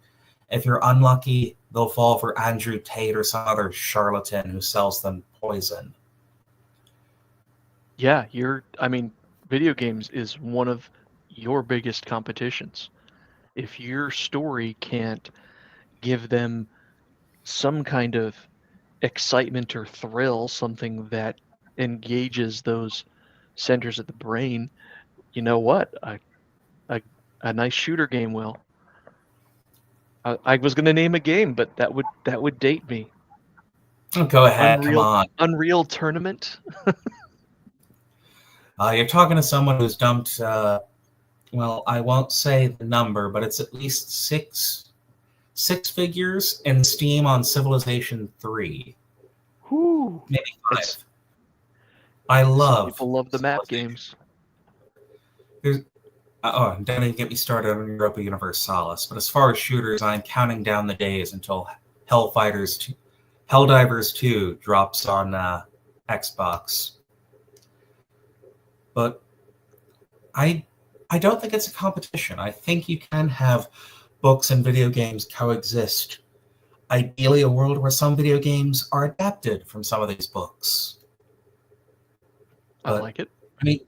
If you're unlucky, they'll fall for Andrew Tate or some other charlatan who sells them poison. Yeah, video games is one of your biggest competitions. If your story can't give them some kind of excitement or thrill, something that engages those centers of the brain, you know what? A A nice shooter game, Will. I was going to name a game, but that would date me. Oh, go ahead, come on. Unreal Tournament. You're talking to someone who's dumped, well, I won't say the number, but it's at least six figures in Steam on Civilization 3. Whoo! Maybe 5. I love... People love the map games. Don't even get me started on Europa Universalis, but as far as shooters, I'm counting down the days until Helldivers 2 drops on Xbox. But I don't think it's a competition. I think you can have books and video games coexist. Ideally, a world where some video games are adapted from some of these books. I like it. I mean,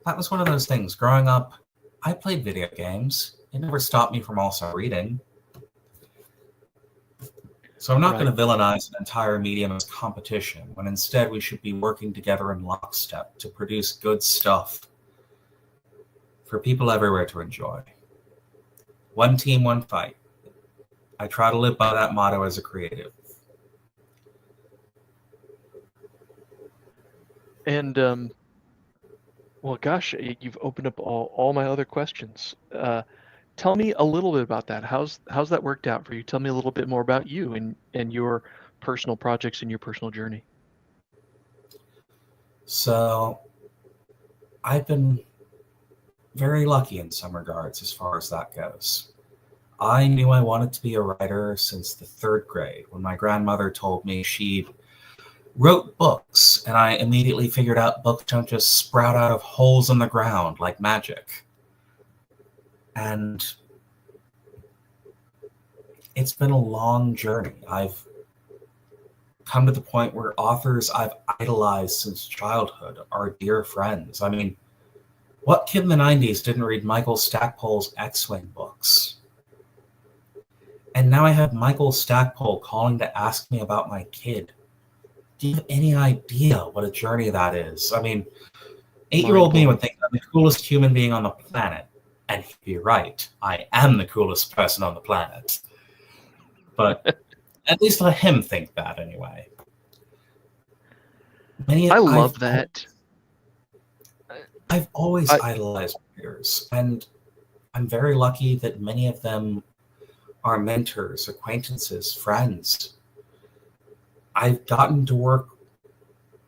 that was one of those things. Growing up, I played video games. It never stopped me from also reading. So I'm not going to villainize an entire medium as competition, when instead we should be working together in lockstep to produce good stuff for people everywhere to enjoy. One team, one fight. I try to live by that motto as a creative. And, well, gosh, you've opened up all my other questions. Tell me a little bit about that. How's that worked out for you? Tell me a little bit more about you and your personal projects and your personal journey. So, I've been very lucky in some regards as far as that goes. I knew I wanted to be a writer since the 3rd grade, when my grandmother told me she wrote books, and I immediately figured out books don't just sprout out of holes in the ground like magic. And it's been a long journey. I've come to the point where authors I've idolized since childhood are dear friends. I mean, what kid in the 90s didn't read Michael Stackpole's X-Wing books? And now I have Michael Stackpole calling to ask me about my kid. Do you have any idea what a journey that is? I mean, 8-year-old me would think I'm the coolest human being on the planet. And he'd be right. I am the coolest person on the planet. But at least let him think that anyway. I love that. I've always idolized writers, and I'm very lucky that many of them are mentors, acquaintances, friends. I've gotten to work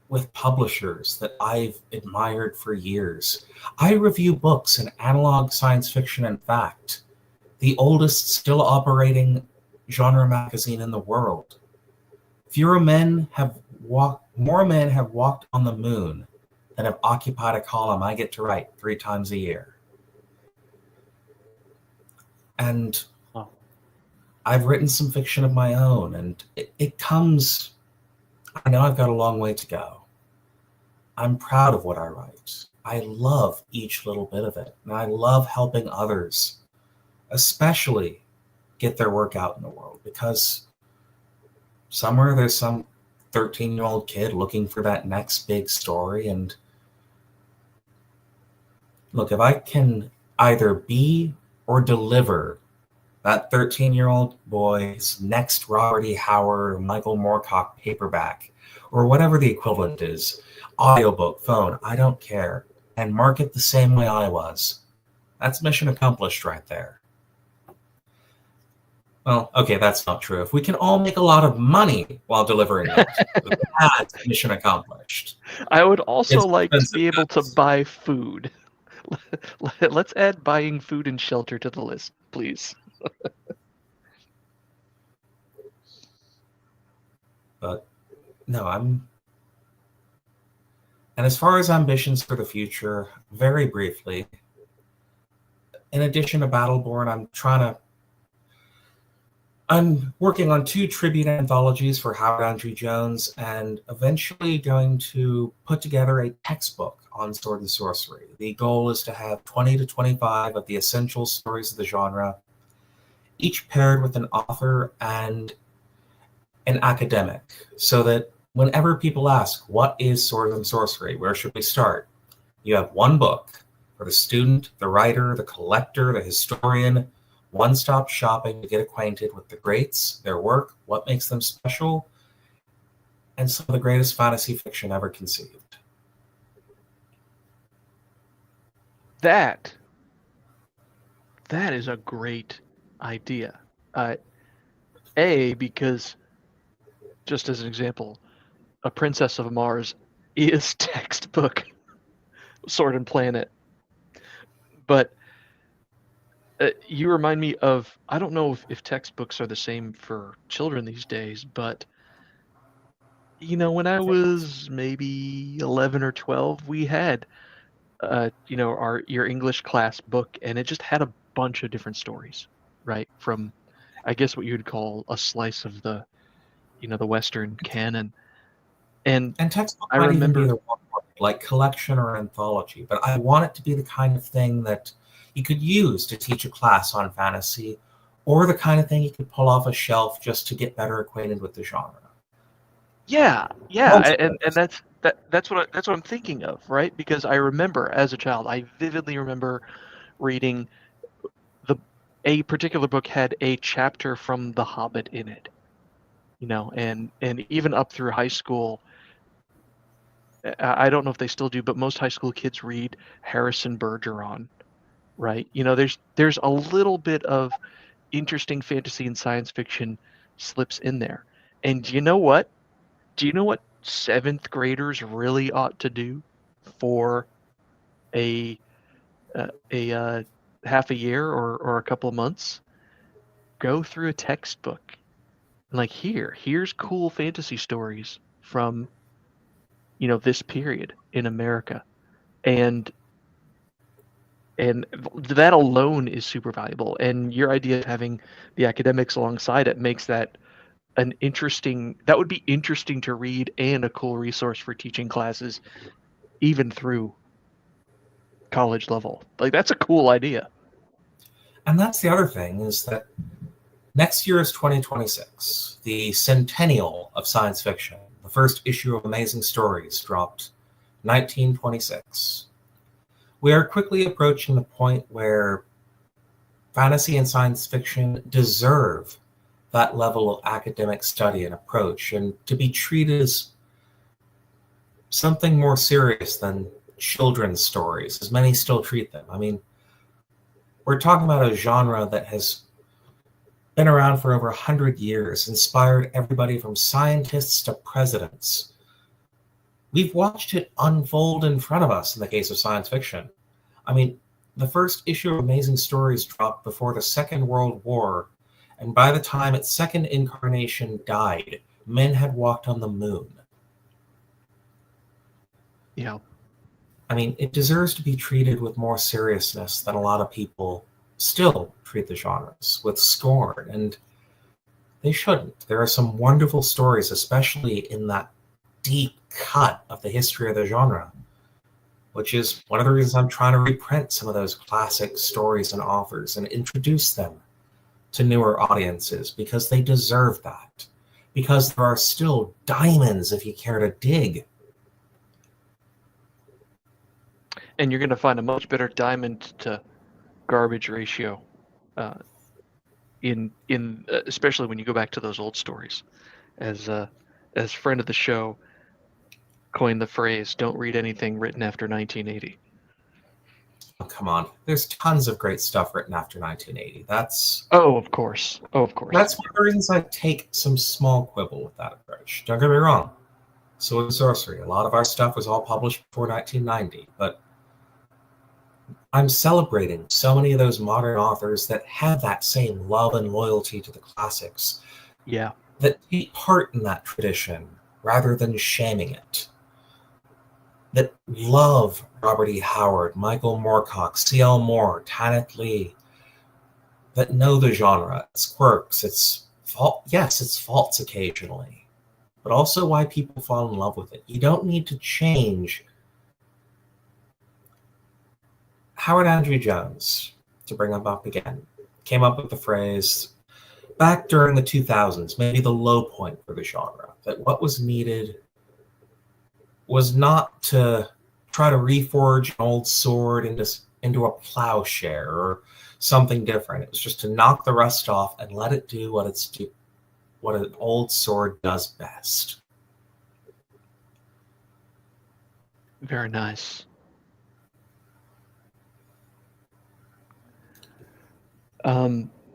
with publishers that I've admired for years. I review books in Analog Science Fiction and Fact, the oldest still operating genre magazine in the world. More men have walked on the moon than have occupied a column I get to write 3 times a year. And I've written some fiction of my own, and it comes... I know I've got a long way to go. I'm proud of what I write. I love each little bit of it, and I love helping others, especially get their work out in the world, because somewhere there's some 13-year-old kid looking for that next big story. And look, if I can either be or deliver that 13-year-old boy's next Robert E. Howard or Michael Moorcock paperback, or whatever the equivalent is, audiobook, phone, I don't care, and market the same way I was, that's mission accomplished right there. Well, okay, that's not true. If we can all make a lot of money while delivering it, that's mission accomplished. I would also like to be able to buy food. Let's add buying food and shelter to the list, please. But no, and as far as ambitions for the future, very briefly, in addition to Battleborn, I'm working on 2 tribute anthologies for Howard Andrew Jones, and eventually going to put together a textbook on sword and sorcery. The goal is to have 20 to 25 of the essential stories of the genre, each paired with an author and an academic, so that whenever people ask, what is sword and sorcery, where should we start? You have one book For the student, the writer, the collector, the historian, one-stop shopping to get acquainted with the greats, their work, what makes them special, and some of the greatest fantasy fiction ever conceived. That is a great idea. Because, just as an example, A Princess of Mars is textbook Sword and Planet. But you remind me of, I don't know if textbooks are the same for children these days, but when I was maybe 11 or 12, we had your English class book, and it just had a bunch of different stories, right? From, I guess, what you'd call a slice of the Western canon. And textbook I might remember, even be the one word, like collection or anthology, but I want it to be the kind of thing that you could use to teach a class on fantasy, or the kind of thing you could pull off a shelf just to get better acquainted with the genre. Yeah, and that's what I'm thinking of, right? Because I remember as a child, I vividly remember reading a particular book had a chapter from The Hobbit in it, and even up through high school. I don't know if they still do, but most high school kids read Harrison Bergeron, right? There's a little bit of interesting fantasy and science fiction slips in there. And do you know what? Do you know what 7th graders really ought to do for a half a year or a couple of months? Go through a textbook. Like, here's cool fantasy stories from this period in America, and that alone is super valuable. And your idea of having the academics alongside it makes that that would be interesting to read and a cool resource for teaching classes even through college level. Like, that's a cool idea. And that's the other thing, is that next year is 2026, the centennial of science fiction. The first issue of Amazing Stories dropped 1926. We are quickly approaching the point where fantasy and science fiction deserve that level of academic study and approach, and to be treated as something more serious than children's stories, as many still treat them. I mean, we're talking about a genre that has been around for over 100 years, inspired everybody from scientists to presidents. We've watched it unfold in front of us in the case of science fiction. I mean, the first issue of Amazing Stories dropped before the Second World War, and by the time its second incarnation died, men had walked on the moon. Yeah. I mean, it deserves to be treated with more seriousness than a lot of people still treat the genres, with scorn, and they shouldn't. There are some wonderful stories, especially in that deep cut of the history of the genre, which is one of the reasons I'm trying to reprint some of those classic stories and authors and introduce them to newer audiences, because they deserve that. Because there are still diamonds if you care to dig. And you're going to find a much better diamond to garbage ratio in especially when you go back to those old stories. As friend of the show coined the phrase, don't read anything written after 1980. Oh, come on. There's tons of great stuff written after 1980. That's of course. That's one of the reasons I take some small quibble with that approach. Don't get me wrong. So is Sorcery. A lot of our stuff was all published before 1990, but I'm celebrating so many of those modern authors that have that same love and loyalty to the classics. Yeah. That take part in that tradition rather than shaming it. That love Robert E. Howard, Michael Moorcock, C.L. Moore, Tanith Lee. That know the genre, its quirks, its faults occasionally, but also why people fall in love with it. You don't need to change. Howard Andrew Jones, to bring him up again, came up with the phrase back during the 2000s, maybe the low point for the genre, that what was needed was not to try to reforge an old sword into into a plowshare or something different. It was just to knock the rust off and let it do what an old sword does best. Very nice.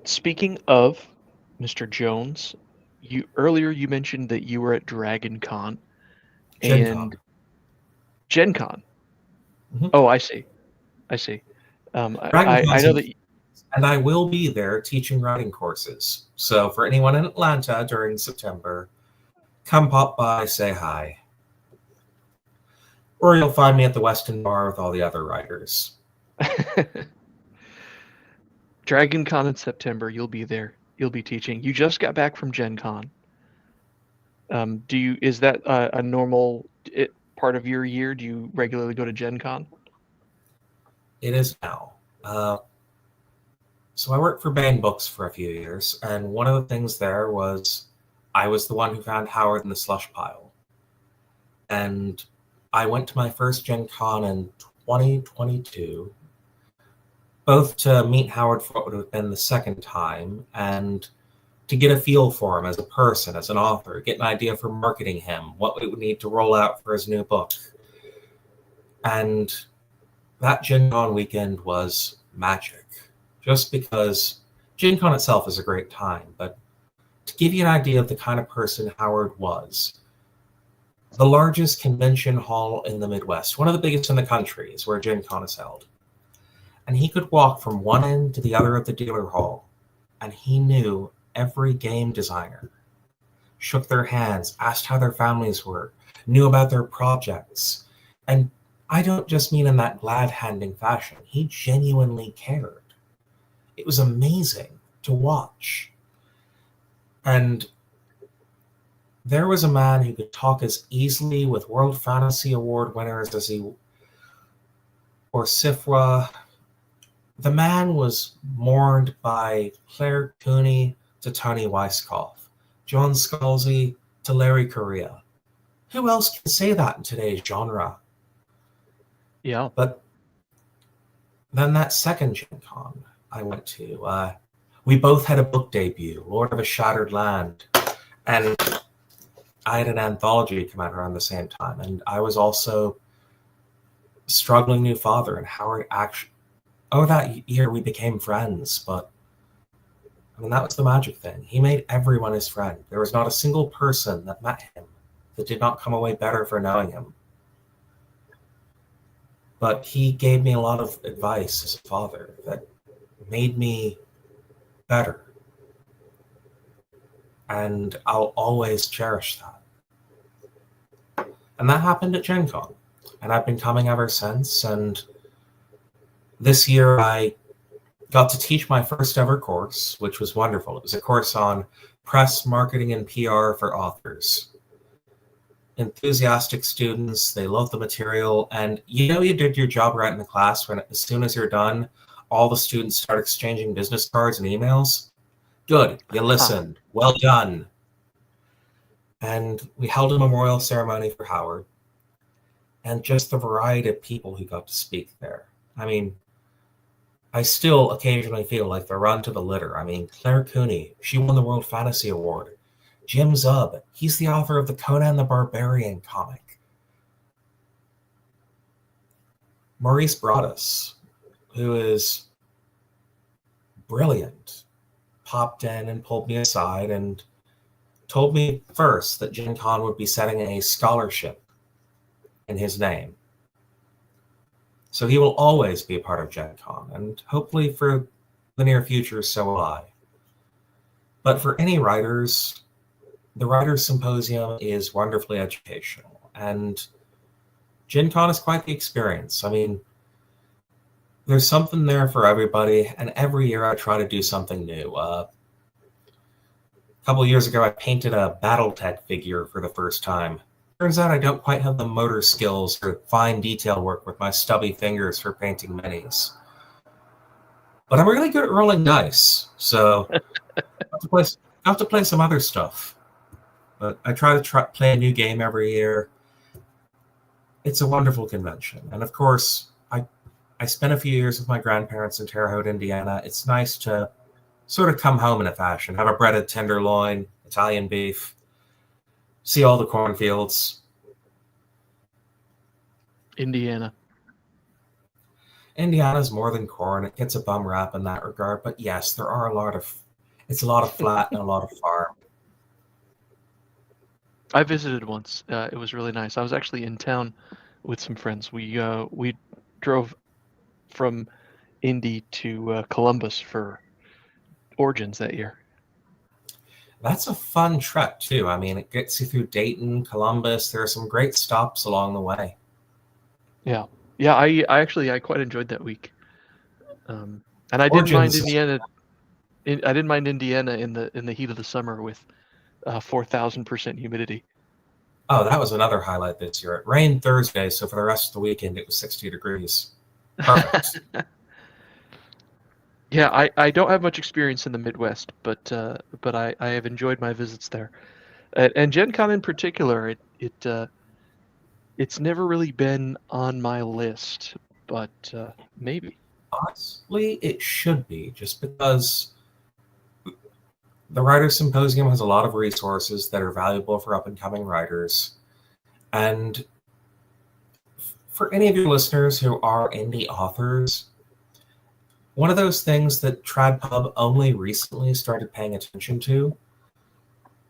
Speaking of Mr. Jones, earlier you mentioned that you were at Dragon Con and Gen Con. Mhm. Oh, I see. I know that. And I will be there teaching writing courses. So for anyone in Atlanta during September, come pop by, say hi. Or you'll find me at the Weston Bar with all the other writers. Dragon Con in September, you'll be there. You'll be teaching. You just got back from Gen Con. Is that a normal part of your year? Do you regularly go to Gen Con? It is now. So I worked for Bane Books for a few years, and one of the things there was I was the one who found Howard in the slush pile. And I went to my first Gen Con in 2022, both to meet Howard for what would have been the second time, and to get a feel for him as a person, as an author, get an idea for marketing him, what we would need to roll out for his new book. And that Gen Con weekend was magic. Just because Gen Con itself is a great time, but to give you an idea of the kind of person Howard was, the largest convention hall in the Midwest, one of the biggest in the country, is where Gen Con is held. And he could walk from one end to the other of the dealer hall, and he knew every game designer, shook their hands, asked how their families were, knew about their projects. And I don't just mean in that glad-handing fashion. He genuinely cared. It was amazing to watch. And there was a man who could talk as easily with World Fantasy Award winners as or Sifra. The man was mourned by Claire Cooney to Tony Weisskopf, John Scalzi to Larry Correa. Who else can say that in today's genre? Yeah. But then that second Gen Con I went to, we both had a book debut, Lord of a Shattered Land, and I had an anthology come out around the same time, and I was also a struggling new father, and Howard actually, that year we became friends, but I mean, that was the magic thing. He made everyone his friend. There was not a single person that met him that did not come away better for knowing him. But he gave me a lot of advice as a father that made me better. And I'll always cherish that. And that happened at Gen Con. And I've been coming ever since. And this year I got to teach my first ever course, which was wonderful. It was a course on press, marketing, and PR for authors. Enthusiastic students, they loved the material, and you did your job right in the class when as soon as you're done, all the students start exchanging business cards and emails. Good, you listened. Well done. And we held a memorial ceremony for Howard, and just the variety of people who got to speak there. I mean, I still occasionally feel like the run to the litter. I mean, Claire Cooney, she won the World Fantasy Award. Jim Zub, he's the author of the Conan the Barbarian comic. Maurice Broaddus, who is brilliant, popped in and pulled me aside and told me first that Gen Con would be setting a scholarship in his name. So he will always be a part of Gen Con, and hopefully for the near future, so will I. But for any writers, the Writers' Symposium is wonderfully educational, and Gen Con is quite the experience. I mean, there's something there for everybody, and every year I try to do something new. A couple of years ago, I painted a Battletech figure for the first time. Turns out I don't quite have the motor skills for fine detail work with my stubby fingers for painting minis. But I'm really good at rolling dice, so I have to play some other stuff. But I try to play a new game every year. It's a wonderful convention. And of course, I I spent a few years with my grandparents in Terre Haute, Indiana. It's nice to sort of come home in a fashion, have a breaded tenderloin, Italian beef, see all the cornfields. Indiana's more than corn. It gets a bum rap in that regard, but yes, it's a lot of flat and a lot of farm. I visited once. It was really nice. I was actually in town with some friends. We drove from Indy to Columbus for Origins that year. That's a fun trek too. I mean, it gets you through Dayton, Columbus. There are some great stops along the way. Yeah. I quite enjoyed that week, and I didn't mind Indiana. I didn't mind Indiana in the heat of the summer with 4,000% humidity. Oh, that was another highlight this year. It rained Thursday, so for the rest of the weekend it was 60 degrees. Perfect. Yeah, I don't have much experience in the Midwest, but I have enjoyed my visits there, and Gen Con in particular. It's never really been on my list, but maybe. Honestly, it should be, just because the Writers' Symposium has a lot of resources that are valuable for up-and-coming writers. And for any of your listeners who are indie authors, one of those things that TradPub only recently started paying attention to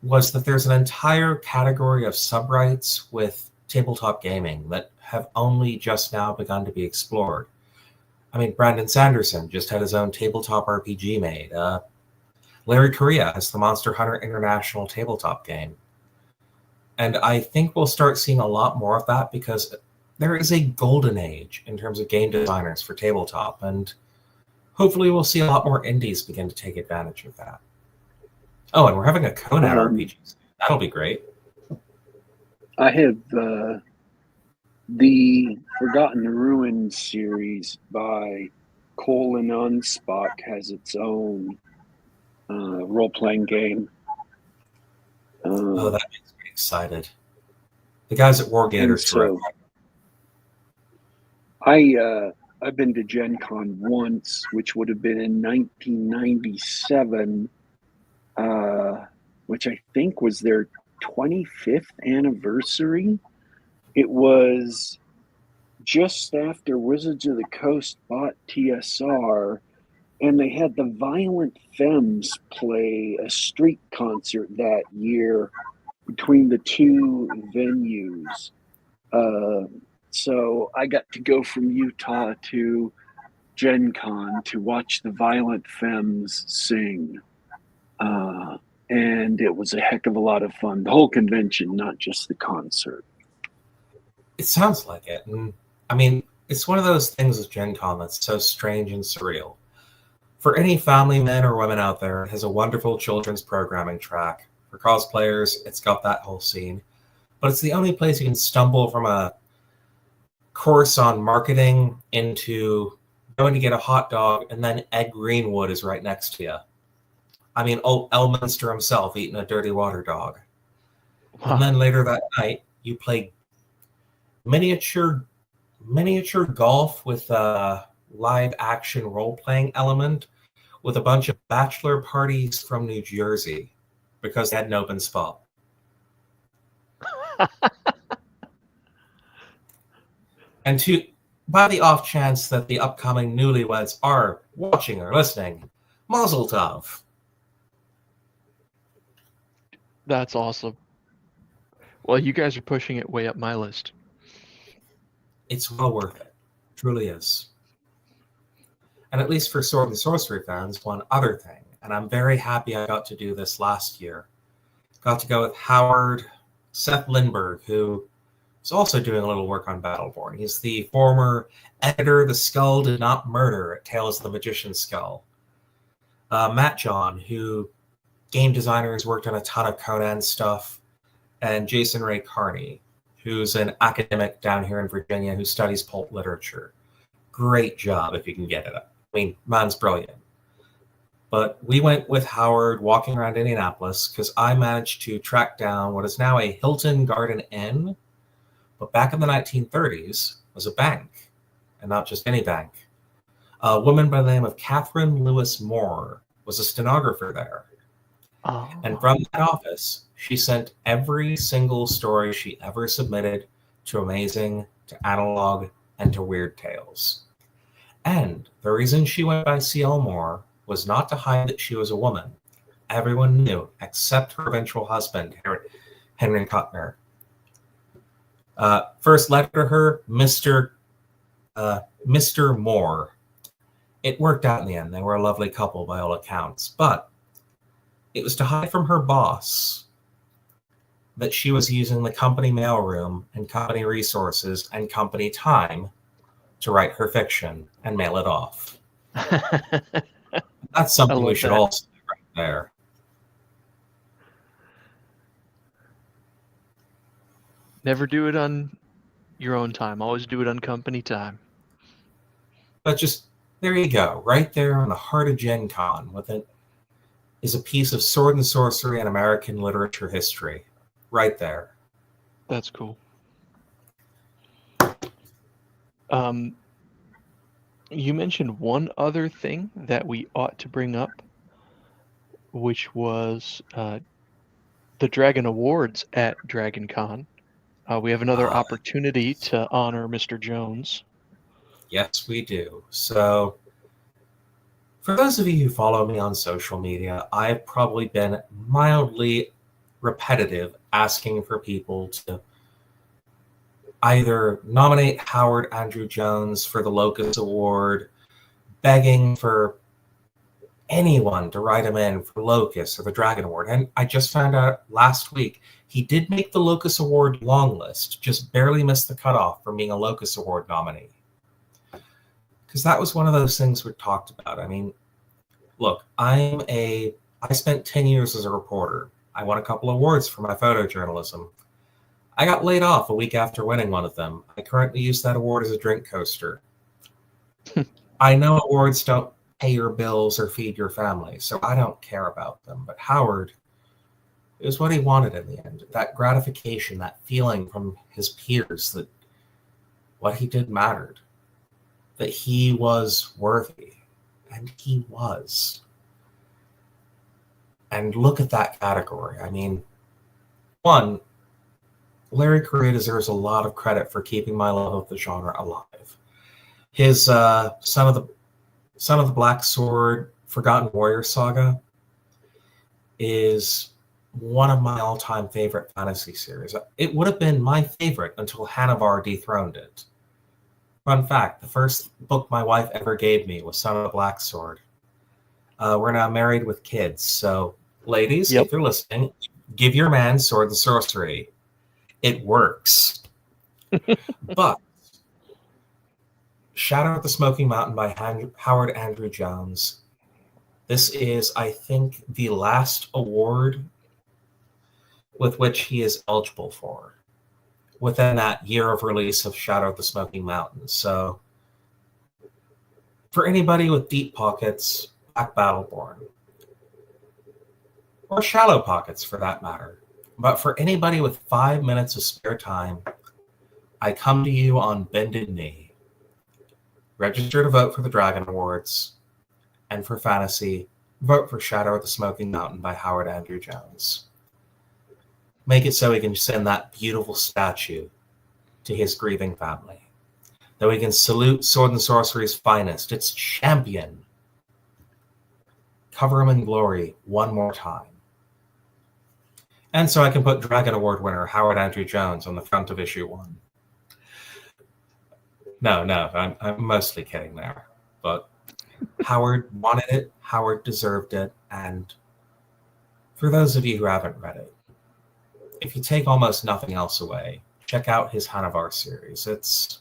was that there's an entire category of subrights with tabletop gaming that have only just now begun to be explored. I mean, Brandon Sanderson just had his own tabletop RPG made. Larry Correa has the Monster Hunter International tabletop game. And I think we'll start seeing a lot more of that because there is a golden age in terms of game designers for tabletop, and hopefully we'll see a lot more indies begin to take advantage of that. Oh, and we're having a Conan RPG. That'll be great. I have the Forgotten Ruins series by Colin Unspot has its own role-playing game. Oh, that makes me excited. The guys at Wargators. So I've been to Gen Con once, which would have been in 1997, which I think was their 25th anniversary. It was just after Wizards of the Coast bought TSR, and they had the Violent Femmes play a street concert that year between the two venues. So I got to go from Utah to Gen Con to watch the Violent Femmes sing. And it was a heck of a lot of fun. The whole convention, not just the concert. It sounds like it. And I mean, it's one of those things with Gen Con that's so strange and surreal. For any family men or women out there, it has a wonderful children's programming track. For cosplayers, it's got that whole scene. But it's the only place you can stumble from a course on marketing into going to get a hot dog, and then Ed Greenwood is right next to you. I mean, old Elminster himself eating a dirty water dog. Wow. And then later that night, you play miniature golf with a live action role-playing element with a bunch of bachelor parties from New Jersey because they had an open spot. And by the off chance that the upcoming newlyweds are watching or listening, Mazel Tov. That's awesome. Well, you guys are pushing it way up my list. It's well worth it. It truly is. And at least for Sword and Sorcery fans, one other thing, and I'm very happy I got to do this last year. Got to go with Howard Seth Lindbergh, who is also doing a little work on Battleborn. He's the former editor of The Skull Did Not Murder at Tales of the Magician's Skull. Matt John, who game designer, has worked on a ton of Conan stuff, and Jason Ray Carney, who's an academic down here in Virginia who studies pulp literature. Great job if you can get it. I mean, man's brilliant. But we went with Howard walking around Indianapolis because I managed to track down what is now a Hilton Garden Inn, but back in the 1930s was a bank, and not just any bank. A woman by the name of Catherine Lewis Moore was a stenographer there. Oh. And from that office, she sent every single story she ever submitted to Amazing, to Analog, and to Weird Tales. And the reason she went by C.L. Moore was not to hide that she was a woman. Everyone knew, except her eventual husband, Henry Kuttner. First letter to her, Mr. Moore. It worked out in the end. They were a lovely couple by all accounts. But it was to hide from her boss that she was using the company mailroom and company resources and company time to write her fiction and mail it off. That's something we should all see right there. Never do it on your own time. Always do it on company time. But just, there you go. Right there in the heart of Gen Con with it is a piece of sword and sorcery and American literature history. Right there. That's cool. You mentioned one other thing that we ought to bring up, which was the Dragon Awards at Dragon Con. We have another opportunity to honor Mr. Jones. Yes, we do. So, for those of you who follow me on social media, I've probably been mildly repetitive asking for people to either nominate Howard Andrew Jones for the Locus Award, begging for anyone to write him in for Locus or the Dragon Award. And I just found out last week he did make the Locus Award long list, just barely missed the cutoff from being a Locus Award nominee. Because that was one of those things we talked about. I mean, look, I spent 10 years as a reporter. I won a couple of awards for my photojournalism. I got laid off a week after winning one of them. I currently use that award as a drink coaster. I know awards don't pay your bills or feed your family, so I don't care about them. But Howard, it was what he wanted in the end. That gratification, that feeling from his peers that what he did mattered, that he was worthy, and he was. And look at that category. I mean, one, Larry Correia deserves a lot of credit for keeping my love of the genre alive. His Son of the Black Sword, Forgotten Warrior saga is one of my all-time favorite fantasy series. It would have been my favorite until Hanavar dethroned it. Fun fact, the first book my wife ever gave me was Son of the Black Sword. We're now married with kids, so ladies, if you're listening, give your man Sword and Sorcery. It works. But Shadow of the Smoking Mountain by Howard Andrew Jones. This is, I think, the last award with which he is eligible for within that year of release of Shadow of the Smoking Mountain. So for anybody with deep pockets, back Battleborn. Or shallow pockets, for that matter. But for anybody with 5 minutes of spare time, I come to you on bended knee. Register to vote for the Dragon Awards. And for fantasy, vote for Shadow of the Smoking Mountain by Howard Andrew Jones. Make it so we can send that beautiful statue to his grieving family. That we can salute Sword and Sorcery's finest, its champion. Cover him in glory one more time. And so I can put Dragon Award winner Howard Andrew Jones on the front of issue 1. No, I'm mostly kidding there. But Howard wanted it, Howard deserved it, and for those of you who haven't read it, if you take almost nothing else away, check out his Hanavar series. It's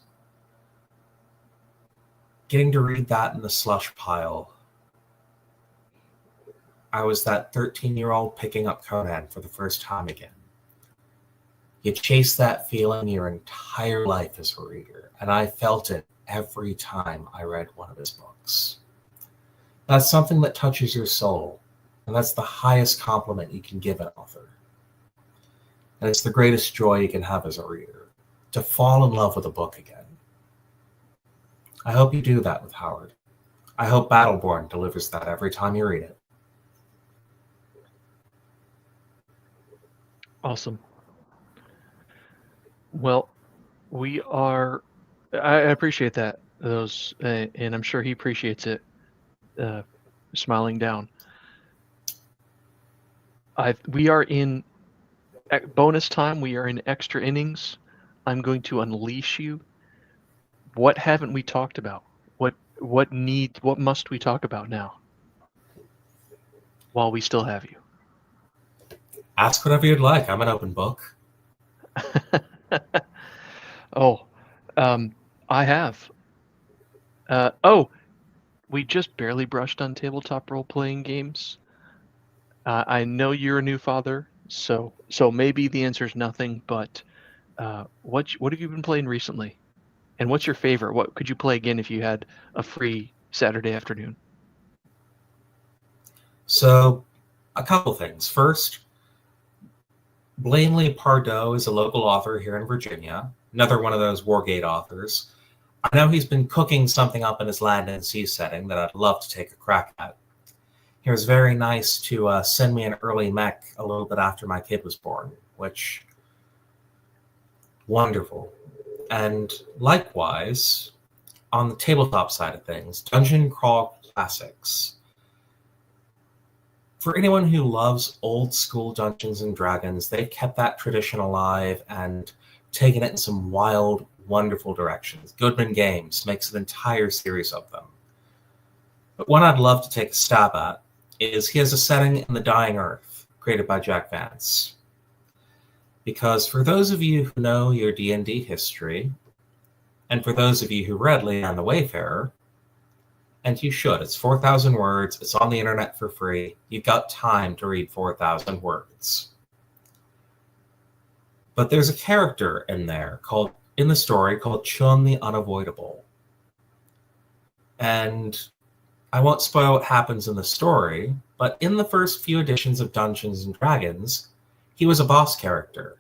getting to read that in the slush pile. I was that 13-year-old picking up Conan for the first time again. You chase that feeling your entire life as a reader, and I felt it every time I read one of his books. That's something that touches your soul, and that's the highest compliment you can give an author. And it's the greatest joy you can have as a reader, to fall in love with a book again. I hope you do that with Howard. I hope Battleborn delivers that every time you read it. Awesome. Well, I appreciate that, and I'm sure he appreciates it, smiling down. We are in bonus time. We are in extra innings. I'm going to unleash you. What haven't we talked about? What must we talk about now? While we still have you. Ask whatever you'd like. I'm an open book. I have. We just barely brushed on tabletop role-playing games. I know you're a new father, so maybe the answer is nothing. But what have you been playing recently? And what's your favorite? What could you play again if you had a free Saturday afternoon? So, a couple things. First, Blanley Pardoe is a local author here in Virginia, another one of those Wargate authors. I know he's been cooking something up in his land and sea setting that I'd love to take a crack at. He was very nice to send me an early mech a little bit after my kid was born, which, wonderful. And likewise, on the tabletop side of things, Dungeon Crawl Classics. For anyone who loves old school Dungeons and Dragons, they've kept that tradition alive and taken it in some wild, wonderful directions. Goodman Games makes an entire series of them. But one I'd love to take a stab at is he has a setting in the Dying Earth, created by Jack Vance. Because for those of you who know your D&D history, and for those of you who read Leanne the Wayfarer, and you should. It's 4,000 words. It's on the internet for free. You've got time to read 4,000 words. But there's a character in the story called Chun the Unavoidable. And I won't spoil what happens in the story, but in the first few editions of Dungeons and Dragons, he was a boss character.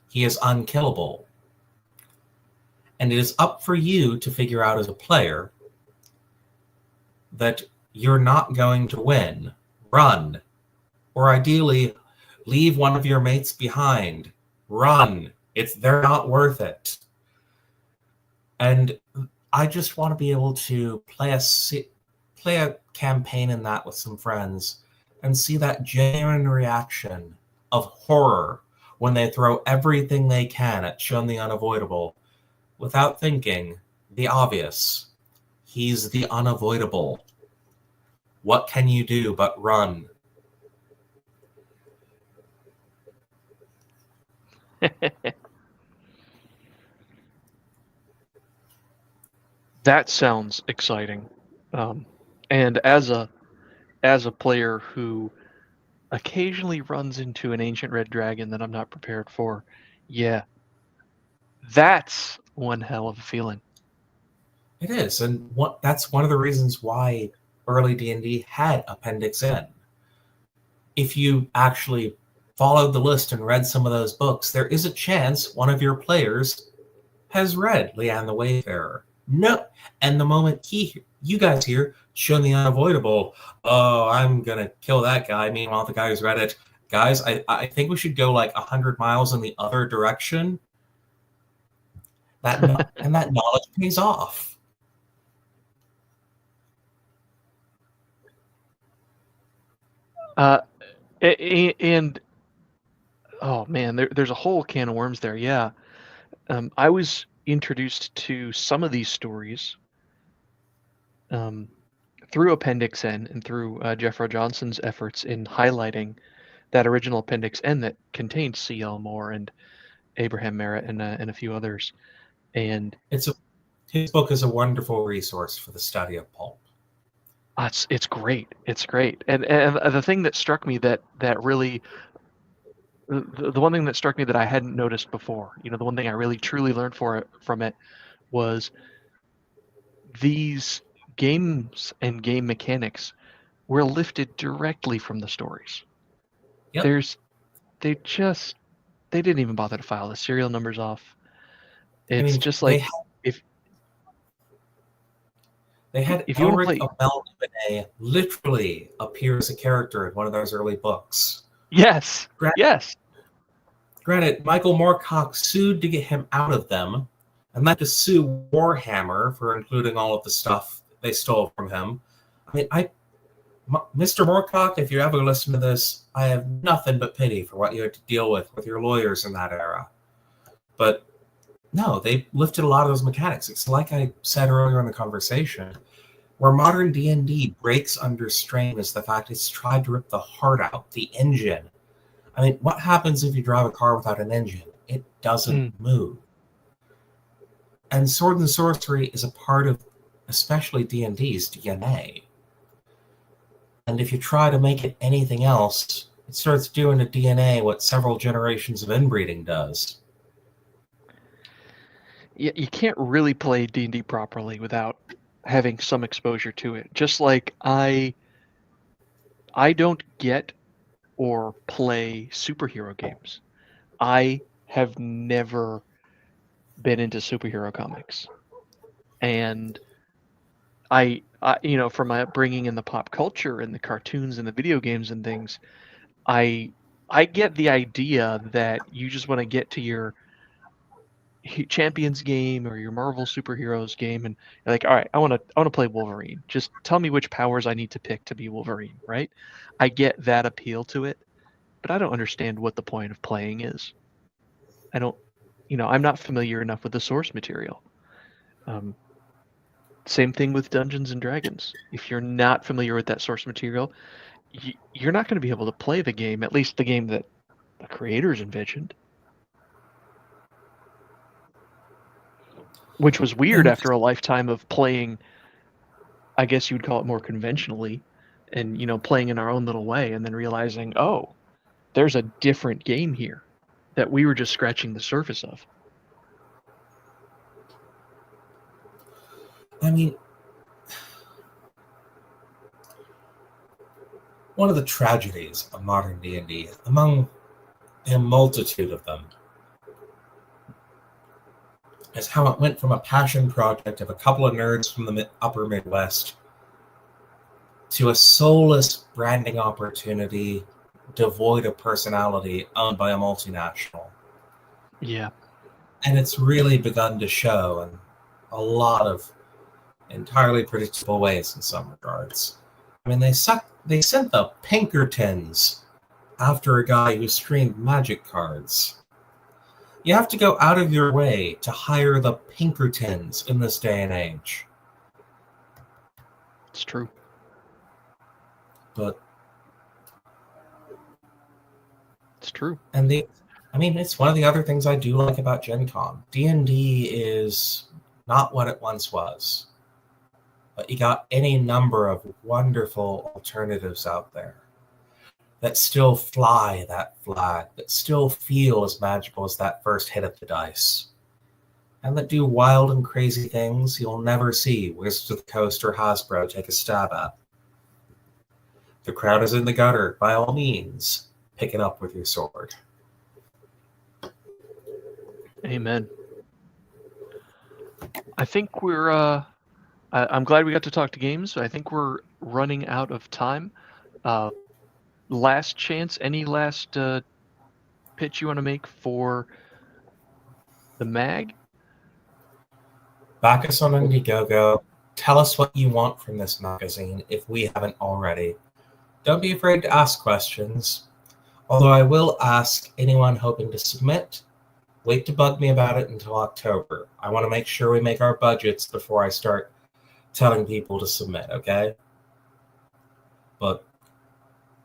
He is unkillable. And it is up for you to figure out as a player that you're not going to win. Run. Or ideally, leave one of your mates behind. Run. They're not worth it. And I just want to be able to play a campaign in that with some friends and see that genuine reaction of horror when they throw everything they can at Shun the Unavoidable without thinking the obvious. He's the unavoidable. What can you do but run? That sounds exciting. And as a player who occasionally runs into an ancient red dragon that I'm not prepared for, yeah, that's one hell of a feeling. It is, and that's one of the reasons why early D&D had Appendix N. If you actually followed the list and read some of those books, there is a chance one of your players has read Leanne the Wayfarer. No, and the moment you guys hear Shun the Unavoidable, oh, I'm gonna kill that guy. Meanwhile, the guy who's read it, guys, I think we should go like 100 miles in the other direction. And that knowledge pays off. And oh man, there's a whole can of worms there. Yeah, I was introduced to some of these stories through Appendix N and through Jeffro Johnson's efforts in highlighting that original Appendix N that contained C.L. Moore and Abraham Merritt and a few others. And his book is a wonderful resource for the study of pulp. It's great. It's great. And the thing that struck me that really, the one thing that struck me that I hadn't noticed before, the one thing I really truly learned from it was these games and game mechanics were lifted directly from the stories. Yep. They didn't even bother to file the serial numbers off. It's just like They had If you want to Elric play, Abel literally appear as a character in one of those early books. yes, yes. Granted, Michael Moorcock sued to get him out of them, and had to sue Warhammer for including all of the stuff they stole from him. I mean, Mr. Moorcock, if you ever listen to this, I have nothing but pity for what you had to deal with your lawyers in that era. But no, they lifted a lot of those mechanics. It's like I said earlier in the conversation, where modern D&D breaks under strain is the fact it's tried to rip the heart out, the engine. I mean, what happens if you drive a car without an engine? It doesn't move. And sword and sorcery is a part of, especially D&D's DNA. And if you try to make it anything else, it starts doing to DNA what several generations of inbreeding does. You can't really play D&D properly without having some exposure to it. Just like I don't get or play superhero games. I have never been into superhero comics. And I from my upbringing in the pop culture and the cartoons and the video games and things, I get the idea that you just want to get to your Champions game or your Marvel superheroes game and you're like, all right, I want to play Wolverine. Just tell me which powers I need to pick to be Wolverine, right? I get that appeal to it, but I don't understand what the point of playing is. I'm not familiar enough with the source material. Same thing with Dungeons and Dragons. If you're not familiar with that source material, you're not going to be able to play the game, at least the game that the creators envisioned. Which was weird after a lifetime of playing, I guess you would call it more conventionally, and, playing in our own little way, and then realizing, oh, there's a different game here that we were just scratching the surface of. I mean, one of the tragedies of modern D&D, among a multitude of them, is how it went from a passion project of a couple of nerds from the upper Midwest to a soulless branding opportunity devoid of personality owned by a multinational. Yeah. And it's really begun to show in a lot of entirely predictable ways in some regards. I mean, they sent the Pinkertons after a guy who streamed magic cards. You have to go out of your way to hire the Pinkertons in this day and age. It's true. But it's true. And it's one of the other things I do like about Gen Con. D&D is not what it once was. But you got any number of wonderful alternatives out there that still fly that flag, that still feel as magical as that first hit of the dice, and that do wild and crazy things you'll never see Wizards of the Coast or Hasbro take a stab at. The crowd is in the gutter, by all means, pick it up with your sword. Amen. I think we're I'm glad we got to talk to games. I think we're running out of time. Last chance, any last pitch you want to make for the mag? Back us on Indiegogo. Tell us what you want from this magazine if we haven't already. Don't be afraid to ask questions. Although I will ask anyone hoping to submit, wait to bug me about it until October. I want to make sure we make our budgets before I start telling people to submit, okay? But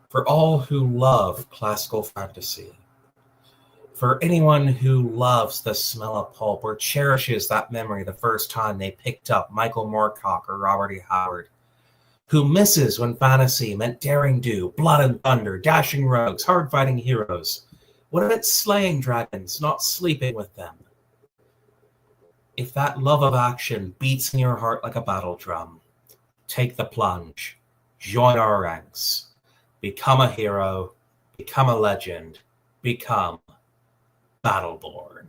for all who love classical fantasy, for anyone who loves the smell of pulp or cherishes that memory the first time they picked up Michael Moorcock or Robert E. Howard, who misses when fantasy meant daring do, blood and thunder, dashing rogues, hard-fighting heroes, what if it's slaying dragons, not sleeping with them? If that love of action beats in your heart like a battle drum, take the plunge, join our ranks, become a hero, become a legend, become Battleborn.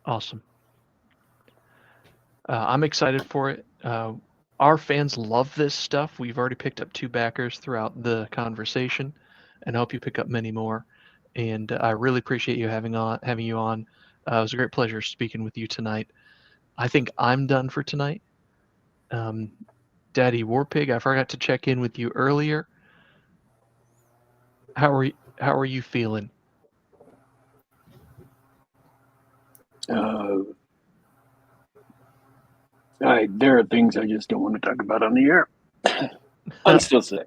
Awesome. I'm excited for it. Our fans love this stuff. We've already picked up 2 backers throughout the conversation, and I hope you pick up many more. And I really appreciate you having you on. It was a great pleasure speaking with you tonight. I think I'm done for tonight. Daddy Warpig, I forgot to check in with you earlier. How are you feeling? There are things I just don't want to talk about on the air. I'm still sick.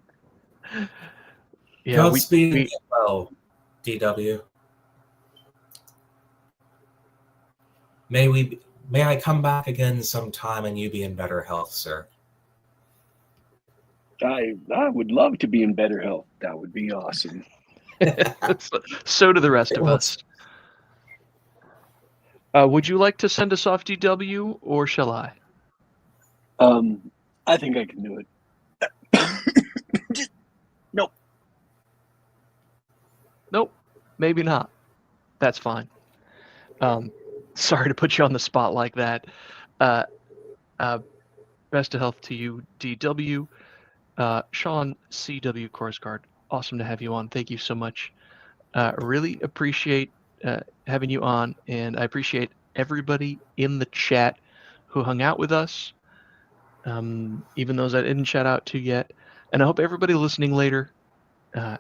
Yeah, Godspeed, well, DW. May I come back again sometime and you be in better health, sir? I would love to be in better health. That would be awesome. So do the rest of us. Would you like to send us off, DW, or shall I? I think I can do it. Nope. Nope. Maybe not. That's fine. Sorry to put you on the spot like that. Best of health to you, DW. Sean, CW Korsgaard, awesome to have you on. Thank you so much. Really appreciate having you on, and I appreciate everybody in the chat who hung out with us, even those I didn't shout out to yet. And I hope everybody listening later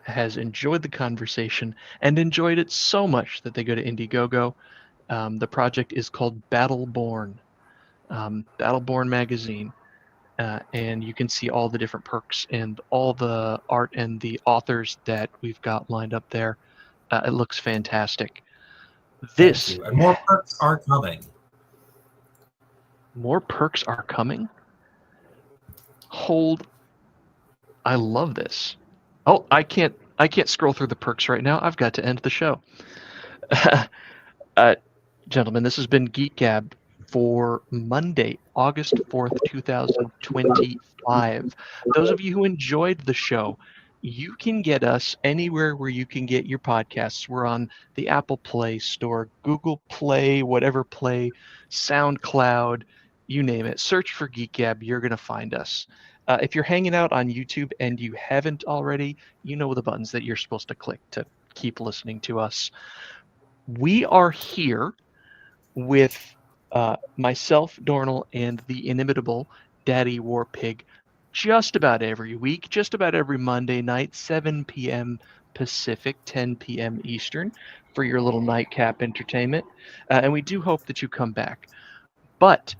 has enjoyed the conversation and enjoyed it so much that they go to Indiegogo. The project is called Battleborn, Battleborn magazine. And you can see all the different perks and all the art and the authors that we've got lined up there. It looks fantastic. And more perks are coming. More perks are coming? Hold. I love this. Oh, I can't scroll through the perks right now. I've got to end the show. Gentlemen, this has been Geek Gab for Monday, August 4th, 2025. Those of you who enjoyed the show, you can get us anywhere where you can get your podcasts. We're on the Apple Play Store, Google Play, whatever Play, SoundCloud, you name it. Search for Geek Gab, you're going to find us. If you're hanging out on YouTube and you haven't already, you know the buttons that you're supposed to click to keep listening to us. We are here with myself, Dornell, and the inimitable Daddy Warpig just about every week, just about every Monday night, 7 p.m. Pacific, 10 p.m. Eastern, for your little nightcap entertainment. And we do hope that you come back. But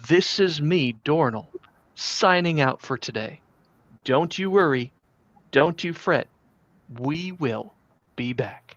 this is me, Dornell, signing out for today. Don't you worry. Don't you fret. We will be back.